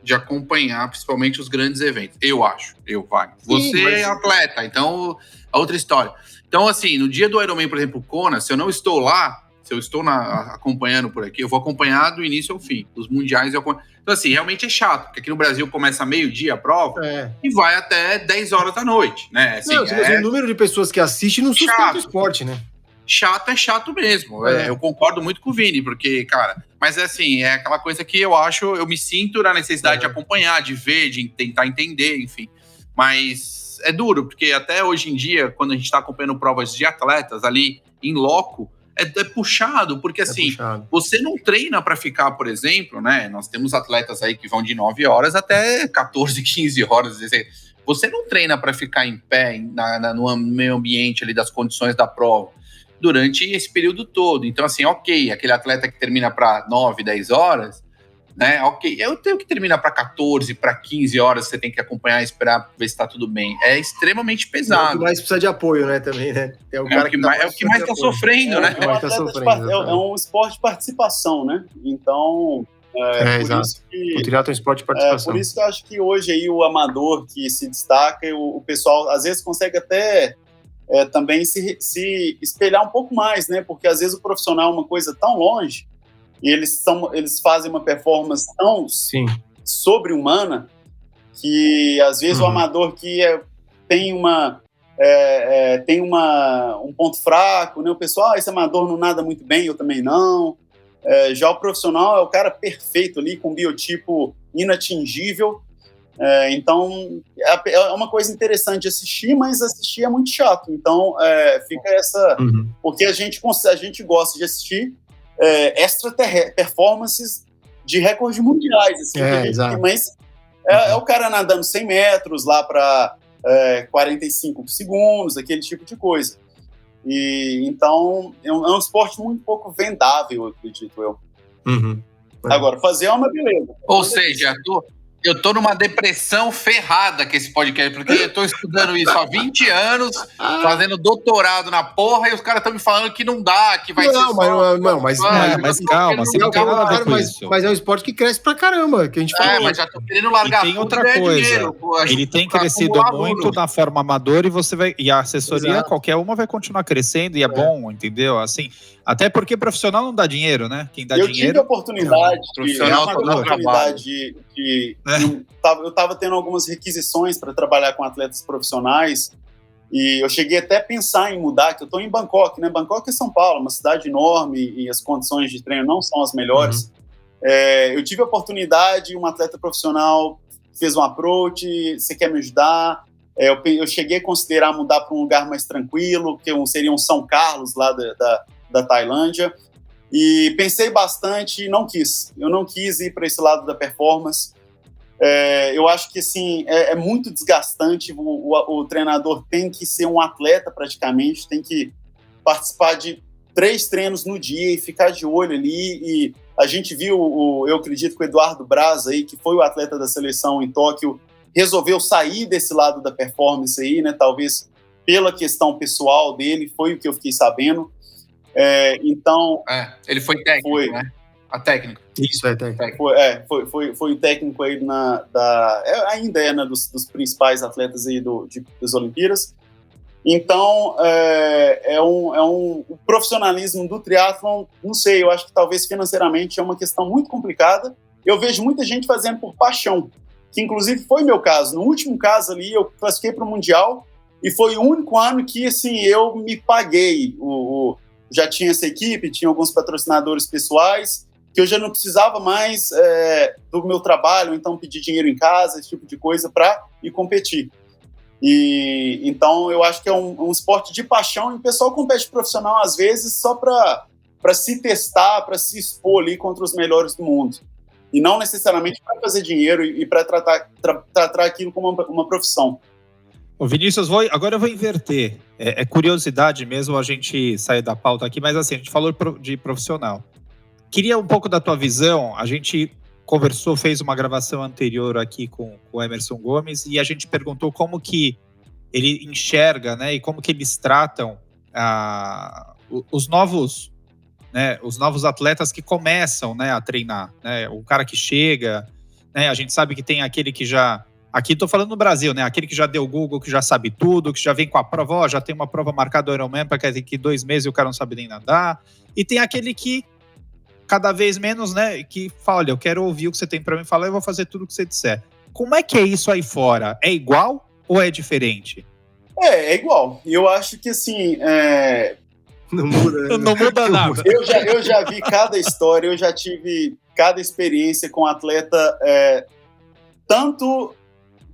Speaker 4: de acompanhar principalmente os grandes eventos. Wagner. Você é atleta, então é outra história. Então, assim, no dia do Ironman, por exemplo, Kona, se eu não estou lá, se eu estou acompanhando por aqui, eu vou acompanhar do início ao fim. Os mundiais eu acompanho. Então, assim, realmente é chato, porque aqui no Brasil começa meio-dia a prova e vai até 10 horas da noite, né? Assim,
Speaker 3: o número de pessoas que assistem não sustenta o esporte, né?
Speaker 4: Chato é chato mesmo. Eu concordo muito com o Vini, porque, cara... Mas, assim, é aquela coisa que eu me sinto na necessidade de acompanhar, de ver, de tentar entender, enfim. Mas é duro, porque até hoje em dia, quando a gente está acompanhando provas de atletas ali, em loco, é puxado, porque, assim, você não treina para ficar, por exemplo, né? Nós temos atletas aí que vão de 9 horas até 14, 15 horas. Você não treina para ficar em pé no meio ambiente ali das condições da prova durante esse período todo. Então, assim, ok, aquele atleta que termina para 9, 10 horas, né, ok, eu tenho que terminar para 14, para 15 horas, você tem que acompanhar e esperar ver se está tudo bem. É extremamente pesado.
Speaker 3: É o que mais precisa de apoio, né, também, né?
Speaker 4: É o que mais está sofrendo, né?
Speaker 6: É um esporte de participação, né? Então...
Speaker 3: exato. O triatlo é um esporte de participação.
Speaker 6: Por isso que eu acho que hoje aí o amador que se destaca, o pessoal às vezes consegue até também se espelhar um pouco mais, né? Porque às vezes o profissional é uma coisa tão longe e eles fazem uma performance tão sobre-humana que às vezes o amador que tem um ponto fraco, né? O pessoal, esse amador não nada muito bem, eu também não. Já o profissional é o cara perfeito ali, com biotipo inatingível. Então, é uma coisa interessante de assistir, mas assistir é muito chato. Então, fica essa... Porque a gente gosta de assistir extra performances de recordes mundiais. Assim, mas é o cara nadando 100 metros lá para 45 segundos, aquele tipo de coisa. Então, é um esporte muito pouco vendável, acredito eu. Agora, fazer é uma beleza.
Speaker 4: Ou seja, eu tô numa depressão ferrada com esse podcast, porque eu tô estudando isso há 20 anos, fazendo doutorado na porra, e os caras estão me falando que não dá, que vai ser só...
Speaker 5: Mas calma, você não tem nada a ver com isso.
Speaker 3: Mas é um esporte que cresce pra caramba, que a gente fala.
Speaker 4: Mas já tô querendo largar
Speaker 5: tudo. E tem outra coisa, dinheiro, ele tem crescido muito na forma amadora e a assessoria, qualquer uma, vai continuar crescendo, e é bom, entendeu? Assim, até porque profissional não dá dinheiro, né? Quem dá dinheiro...
Speaker 6: Eu tive a oportunidade eu estava tendo algumas requisições para trabalhar com atletas profissionais e eu cheguei até a pensar em mudar, que eu estou em Bangkok, né? Bangkok é São Paulo, uma cidade enorme e as condições de treino não são as melhores. Eu tive a oportunidade, um atleta profissional fez um approach, você quer me ajudar? Eu cheguei a considerar mudar para um lugar mais tranquilo, que seria um São Carlos lá da Tailândia, e pensei bastante e não quis. Eu não quis ir para esse lado da performance. Eu acho que assim, é muito desgastante. O treinador tem que ser um atleta praticamente, tem que participar de 3 treinos no dia e ficar de olho ali. E a gente viu, eu acredito que o Eduardo Braz aí, que foi o atleta da seleção em Tóquio, resolveu sair desse lado da performance aí, né? Talvez pela questão pessoal dele, foi o que eu fiquei sabendo. Então...
Speaker 4: ele foi técnico, né? A técnica.
Speaker 3: Isso, técnico.
Speaker 6: Foi o técnico aí ainda é, né, dos principais atletas aí das Olimpíadas. Então, o profissionalismo do triatlon, não sei, eu acho que talvez financeiramente é uma questão muito complicada. Eu vejo muita gente fazendo por paixão, que inclusive foi meu caso. No último caso ali, eu classifiquei para o Mundial e foi o único ano que, assim, eu me paguei. Já tinha essa equipe, tinha alguns patrocinadores pessoais, que eu já não precisava mais do meu trabalho, então pedir dinheiro em casa, esse tipo de coisa, para ir competir. E então eu acho que é um esporte de paixão, e o pessoal compete profissional às vezes só para se testar, para se expor ali contra os melhores do mundo, e não necessariamente para fazer dinheiro e para tratar aquilo como uma profissão.
Speaker 5: Ô Vinícius, agora eu vou inverter. É curiosidade mesmo a gente sair da pauta aqui, mas assim, a gente falou de profissional. Queria um pouco da tua visão. A gente conversou, fez uma gravação anterior aqui com o Emerson Gomes, e a gente perguntou como que ele enxerga, né, e como que eles tratam os novos atletas que começam, né, a treinar, né, o cara que chega, né, a gente sabe que tem aquele que já, aqui estou falando no Brasil, né, aquele que já deu Google, que já sabe tudo, que já vem com a prova, já tem uma prova marcada do Ironman, para que 2 meses o cara não sabe nem nadar, e tem aquele que cada vez menos, né, que fala, olha, eu quero ouvir o que você tem para me falar, eu vou fazer tudo o que você disser. Como é que é isso aí fora? É igual ou é diferente?
Speaker 6: É igual. Eu acho que, assim,
Speaker 3: não muda,
Speaker 5: não muda nada.
Speaker 6: Eu já vi cada história, eu já tive cada experiência com atleta, tanto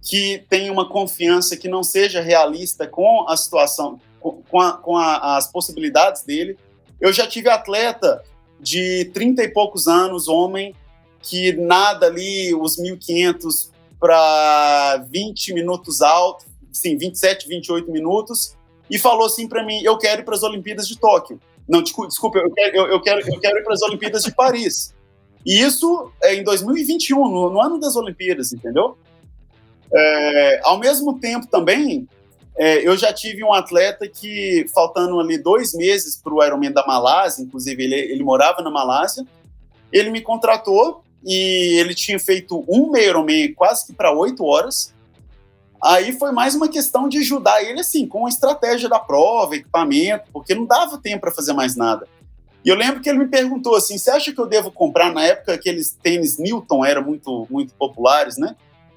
Speaker 6: que tem uma confiança que não seja realista com a situação, com as possibilidades dele. Eu já tive atleta de 30 e poucos anos, homem, que nada ali os 1.500 para 20 minutos alto, sim, 27, 28 minutos, e falou assim para mim, eu quero ir para as Olimpíadas de Tóquio. Não, desculpa, eu quero ir para as Olimpíadas de Paris. E isso é em 2021, no ano das Olimpíadas, entendeu? Ao mesmo tempo também, eu já tive um atleta que, faltando ali 2 meses para o Ironman da Malásia, inclusive ele morava na Malásia, ele me contratou e ele tinha feito um meio Ironman quase que para 8 horas. Aí foi mais uma questão de ajudar ele, assim, com a estratégia da prova, equipamento, porque não dava tempo para fazer mais nada. E eu lembro que ele me perguntou assim, você acha que eu devo comprar, na época aqueles tênis Newton eram muito, muito populares, né?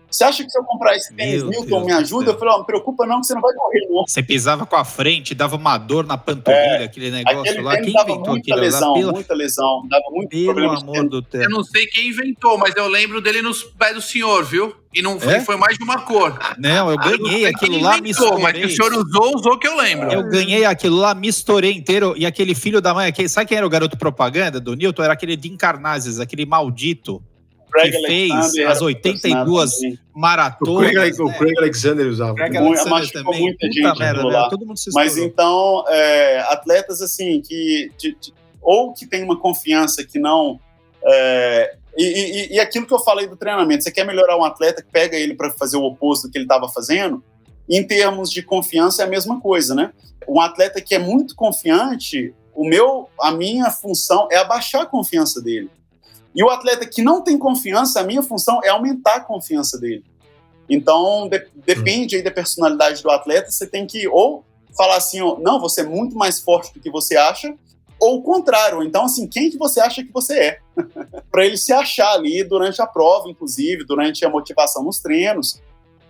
Speaker 6: Você acha que se eu comprar esse tênis Newton me ajuda? Eu falei, não preocupa não, que você não vai correr, não.
Speaker 5: Você pisava com a frente, dava uma dor na panturrilha, aquele negócio
Speaker 6: aquele
Speaker 5: lá. Quem
Speaker 6: dava
Speaker 5: inventou
Speaker 6: muita
Speaker 5: aquilo?
Speaker 6: lesão, dava muito problema.
Speaker 5: Pelo amor do tempo.
Speaker 4: Eu não sei quem inventou, mas eu lembro dele nos pés do senhor, viu? E não foi mais de uma cor.
Speaker 5: Não, eu ganhei aquilo lá, misturei.
Speaker 4: Mas que o senhor usou que eu lembro.
Speaker 5: Eu ganhei aquilo lá, misturei inteiro, e aquele filho da mãe, sabe quem era o garoto propaganda do Newton? Era aquele Dean Karnazes, aquele maldito. Que fez as 82 maratonas.
Speaker 3: O Craig Alexander usava.
Speaker 6: Machucou muita gente lá.
Speaker 5: Todo mundo se
Speaker 6: Mas então, atletas assim, ou que tem uma confiança que não... E aquilo que eu falei do treinamento, você quer melhorar um atleta que pega ele para fazer o oposto do que ele estava fazendo, em termos de confiança é a mesma coisa, né? Um atleta que é muito confiante, a minha função é abaixar a confiança dele. E o atleta que não tem confiança, a minha função é aumentar a confiança dele. Então, depende aí da personalidade do atleta, você tem que ou falar assim, não, você é muito mais forte do que você acha, ou o contrário, então assim, quem que você acha que você é? Para ele se achar ali durante a prova, inclusive, durante a motivação nos treinos,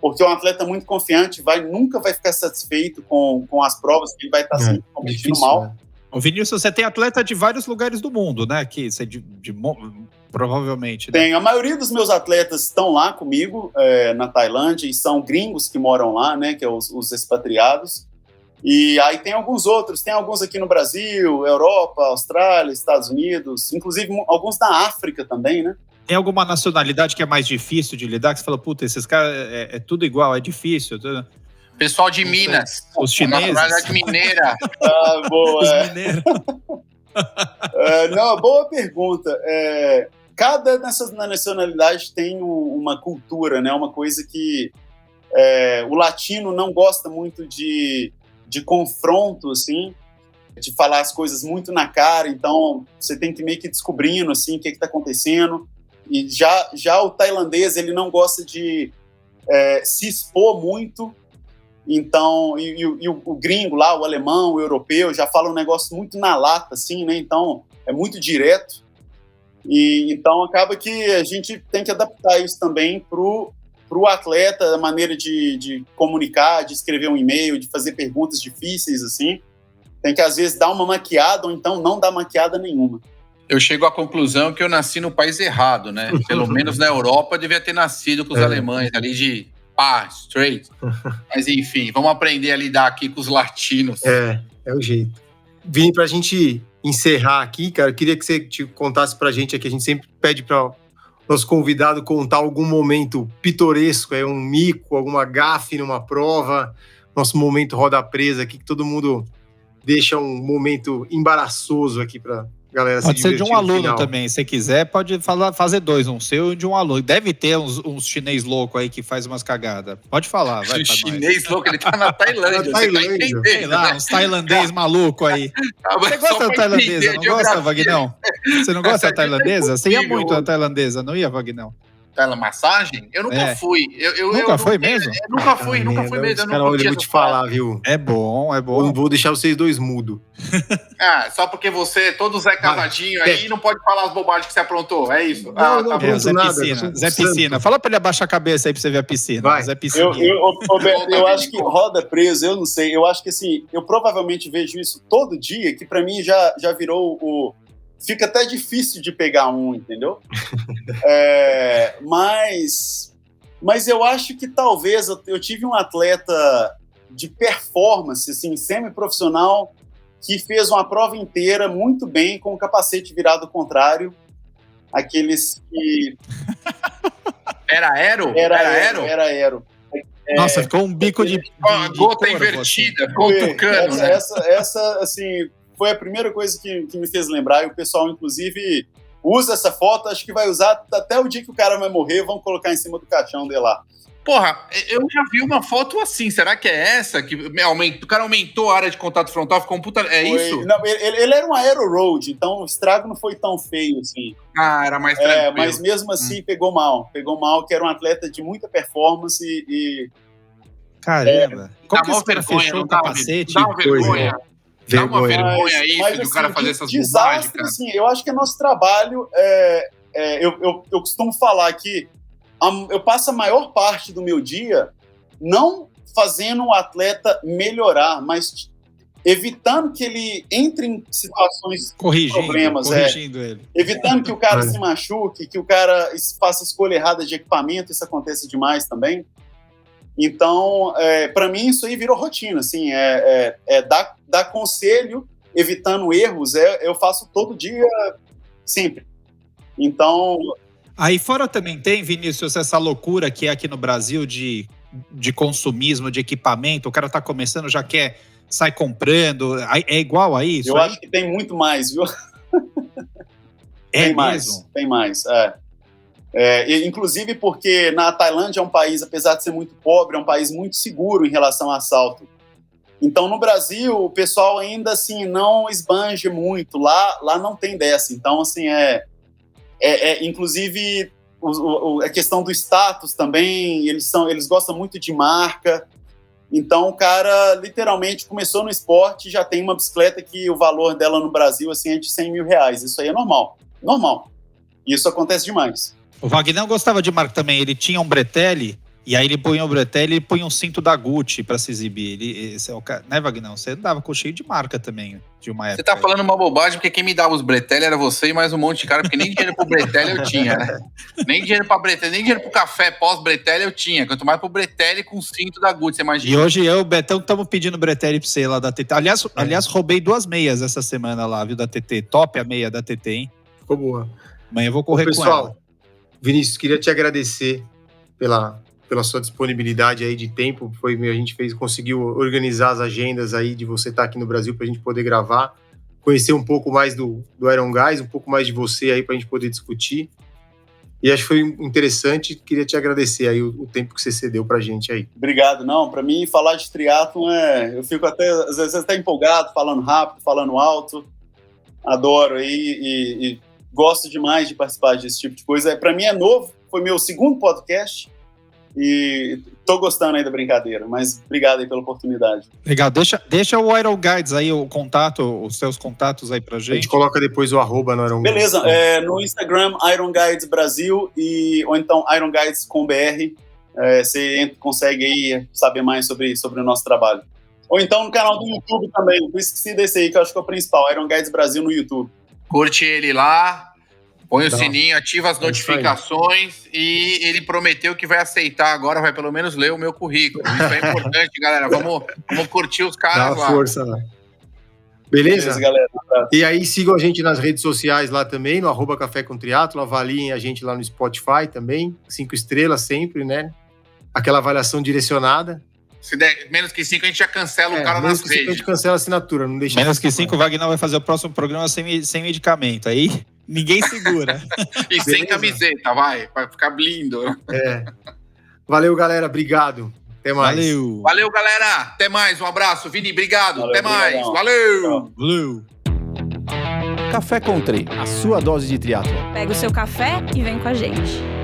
Speaker 6: porque um atleta muito confiante nunca vai ficar satisfeito com as provas, que ele vai estar sempre competindo mal.
Speaker 5: Ô Vinícius, você tem atleta de vários lugares do mundo, né? provavelmente. Né?
Speaker 6: Tem. A maioria dos meus atletas estão lá comigo, na Tailândia, e são gringos que moram lá, né, que é os expatriados. E aí tem alguns outros, tem alguns aqui no Brasil, Europa, Austrália, Estados Unidos, inclusive alguns da África também, né?
Speaker 5: Tem alguma nacionalidade que é mais difícil de lidar? Que você fala, puta, esses caras é tudo igual, é difícil. Tudo...
Speaker 4: Pessoal de Minas.
Speaker 5: Os chineses.
Speaker 4: Nacionalidade mineira.
Speaker 6: Boa.
Speaker 5: Os mineiros.
Speaker 6: Não, boa pergunta. Cada dessas nacionalidades tem uma cultura, né? Uma coisa que o latino não gosta muito de confronto, assim, de falar as coisas muito na cara, então você tem que meio que descobrindo, assim, o que está acontecendo. E já o tailandês, ele não gosta de se expor muito, então, e o gringo lá, o alemão, o europeu, já fala um negócio muito na lata, assim, né, então é muito direto, e então acaba que a gente tem que adaptar isso também pro atleta, a maneira de comunicar, de escrever um e-mail, de fazer perguntas difíceis, assim. Tem que, às vezes, dar uma maquiada ou então não dar maquiada nenhuma.
Speaker 4: Eu chego à conclusão que eu nasci no país errado, né? Pelo menos na Europa, eu devia ter nascido com os alemães ali de straight. Mas, enfim, vamos aprender a lidar aqui com os latinos.
Speaker 3: É o jeito. Vini, pra gente encerrar aqui, cara, eu queria que você contasse pra gente aqui, a gente sempre pede pra nosso convidado contar algum momento pitoresco, um mico, alguma gafe numa prova, nosso momento roda presa aqui, que todo mundo deixa um momento embaraçoso aqui pra galera se divertir.
Speaker 5: Pode ser de um aluno também, se quiser, pode fazer dois, um seu e de um aluno. Deve ter uns chinês loucos aí que faz umas cagadas. Pode falar, vai.
Speaker 4: O chinês louco, ele tá na Tailândia.
Speaker 3: Você tá entendendo,
Speaker 5: sei lá, uns tailandês maluco aí. Você gosta da tailandesa, não gosta, Vagnão? Você não gosta da tailandesa? Você ia muito da tailandesa, não ia, Vagnão?
Speaker 4: Massagem? Eu nunca fui.
Speaker 5: Nunca foi mesmo?
Speaker 4: Nunca fui mesmo.
Speaker 3: Cara, olha, eu vou te falar, viu?
Speaker 5: É bom.
Speaker 3: Eu não vou deixar vocês dois mudos.
Speaker 4: Só porque você, todo Zé Cavadinho aí, não pode falar as bobagens que você aprontou, é isso?
Speaker 3: Não,
Speaker 5: Zé
Speaker 3: nada,
Speaker 5: Piscina. Zé Piscina. Fala pra ele abaixar a cabeça aí pra você ver a piscina.
Speaker 3: Vai.
Speaker 5: Zé Piscina.
Speaker 6: Roberto, eu acho que roda preso, eu não sei. Eu acho que, assim, eu provavelmente vejo isso todo dia, que pra mim já virou fica até difícil de pegar entendeu? Mas eu acho que talvez eu tive um atleta de performance, assim, semi-profissional, que fez uma prova inteira muito bem com o capacete virado ao contrário. Aqueles que...
Speaker 4: Era aero?
Speaker 6: Era aero.
Speaker 5: Nossa, ficou um bico de
Speaker 4: gota
Speaker 5: corvo,
Speaker 4: invertida, com o tucano, né?
Speaker 6: Essa, assim, foi a primeira coisa que me fez lembrar, e o pessoal, inclusive, usa essa foto, acho que vai usar até o dia que o cara vai morrer, vão colocar em cima do caixão dele lá.
Speaker 4: Porra, eu já vi uma foto assim, será que é essa? Que o cara aumentou a área de contato frontal, ficou um puta... Isso?
Speaker 6: Não, ele era um aero road, então o estrago não foi tão feio, assim.
Speaker 4: Era mais tranquilo.
Speaker 6: Mas mesmo assim pegou mal, que era um atleta de muita performance e...
Speaker 5: Caramba.
Speaker 4: Como que esse cara fechou o capacete? Dá uma vergonha. Dá uma vergonha isso de o cara fazer essas bobagens, cara.
Speaker 6: Assim, eu acho que é nosso trabalho, eu costumo falar que eu passo a maior parte do meu dia não fazendo o atleta melhorar, mas evitando que ele entre em situações de problemas.
Speaker 5: Corrigindo ele.
Speaker 6: Evitando que o cara se machuque, que o cara faça escolha errada de equipamento, isso acontece demais também. Então, para mim, isso aí virou rotina, assim, dar conselho, evitando erros, eu faço todo dia, sempre. Então...
Speaker 5: Aí fora também tem, Vinícius, essa loucura que é aqui no Brasil de consumismo, de equipamento, o cara tá começando, já quer, sai comprando, é igual a isso?
Speaker 6: Eu acho que tem muito mais, viu?
Speaker 5: Tem
Speaker 6: mais, inclusive porque na Tailândia é um país, apesar de ser muito pobre, é um país muito seguro em relação a assalto. Então, no Brasil, o pessoal ainda, assim, não esbanja muito. Lá não tem dessa. Então, assim, inclusive, a questão do status também, eles gostam muito de marca. Então, o cara, literalmente, começou no esporte e já tem uma bicicleta que o valor dela no Brasil, assim, é de R$100 mil. Isso aí é normal. Normal. E isso acontece demais.
Speaker 5: O Vagnão gostava de marca também. Ele tinha um Bretelli E aí ele põe o bretelle, ele põe um cinto da Gucci pra se exibir. Esse é o cara, né, Vagnão? Você andava com cheio de marca também, de uma época.
Speaker 4: Você tá falando uma bobagem, porque quem me dava os bretelle era você e mais um monte de cara, porque nem dinheiro pro bretelle eu tinha, né? Nem dinheiro pra bretelle, nem dinheiro pro café pós-bretelle eu tinha. Quanto mais pro bretelle com cinto da Gucci, você imagina.
Speaker 5: E hoje eu e o Betão estamos pedindo bretelle pra você lá da TT. Aliás, roubei 2 meias essa semana lá, viu, da TT. Top a meia da TT, hein?
Speaker 3: Ficou boa.
Speaker 5: Amanhã eu vou correr com ela.
Speaker 3: Pessoal, Vinícius, queria te agradecer pela sua disponibilidade aí de tempo. A gente conseguiu organizar as agendas aí de você estar aqui no Brasil para a gente poder gravar, conhecer um pouco mais do Iron Guys, um pouco mais de você aí para a gente poder discutir. E acho que foi interessante. Queria te agradecer aí o tempo que você cedeu para a gente aí.
Speaker 6: Obrigado. Não, para mim falar de triatlon eu fico às vezes até empolgado, falando rápido, falando alto. Adoro aí e gosto demais de participar desse tipo de coisa. Para mim é novo, foi meu segundo podcast. E tô gostando aí da brincadeira, mas obrigado aí pela oportunidade.
Speaker 5: Legal, deixa o Iron Guides aí, os seus contatos aí pra gente.
Speaker 3: A gente coloca depois o @, no Iron Guides.
Speaker 6: Beleza, no Instagram, Iron Guides Brasil, ou então Iron Guides com BR, você consegue aí saber mais sobre o nosso trabalho. Ou então no canal do YouTube também, eu esqueci desse aí, que eu acho que é o principal, Iron Guides Brasil no YouTube.
Speaker 4: Curte ele lá. Põe o sininho, ativa as notificações e ele prometeu que vai aceitar agora, vai pelo menos ler o meu currículo. Isso é importante, galera. Vamos curtir os caras lá.
Speaker 3: Dá força lá. Beleza,
Speaker 6: galera?
Speaker 3: E aí sigam a gente nas redes sociais lá também, no @café com triatlo, avaliem a gente lá no Spotify também, 5 estrelas sempre, né? Aquela avaliação direcionada.
Speaker 4: Se der menos que 5, a gente já cancela o cara nas
Speaker 3: menos que 5 a
Speaker 4: redes.
Speaker 3: gente cancela a assinatura, não deixa.
Speaker 5: Menos que 5, o Vagnão vai fazer o próximo programa sem medicamento. Aí ninguém segura.
Speaker 4: E sem camiseta, vai ficar blindo.
Speaker 3: Valeu, galera. Obrigado. Até mais.
Speaker 5: Valeu,
Speaker 4: galera. Até mais. Um abraço. Vini, obrigado.
Speaker 6: Valeu,
Speaker 4: até mais.
Speaker 6: obrigadão.
Speaker 4: Valeu.
Speaker 5: Valeu.
Speaker 1: Café Country, a sua dose de triatlo.
Speaker 2: Pega o seu café e vem com a gente.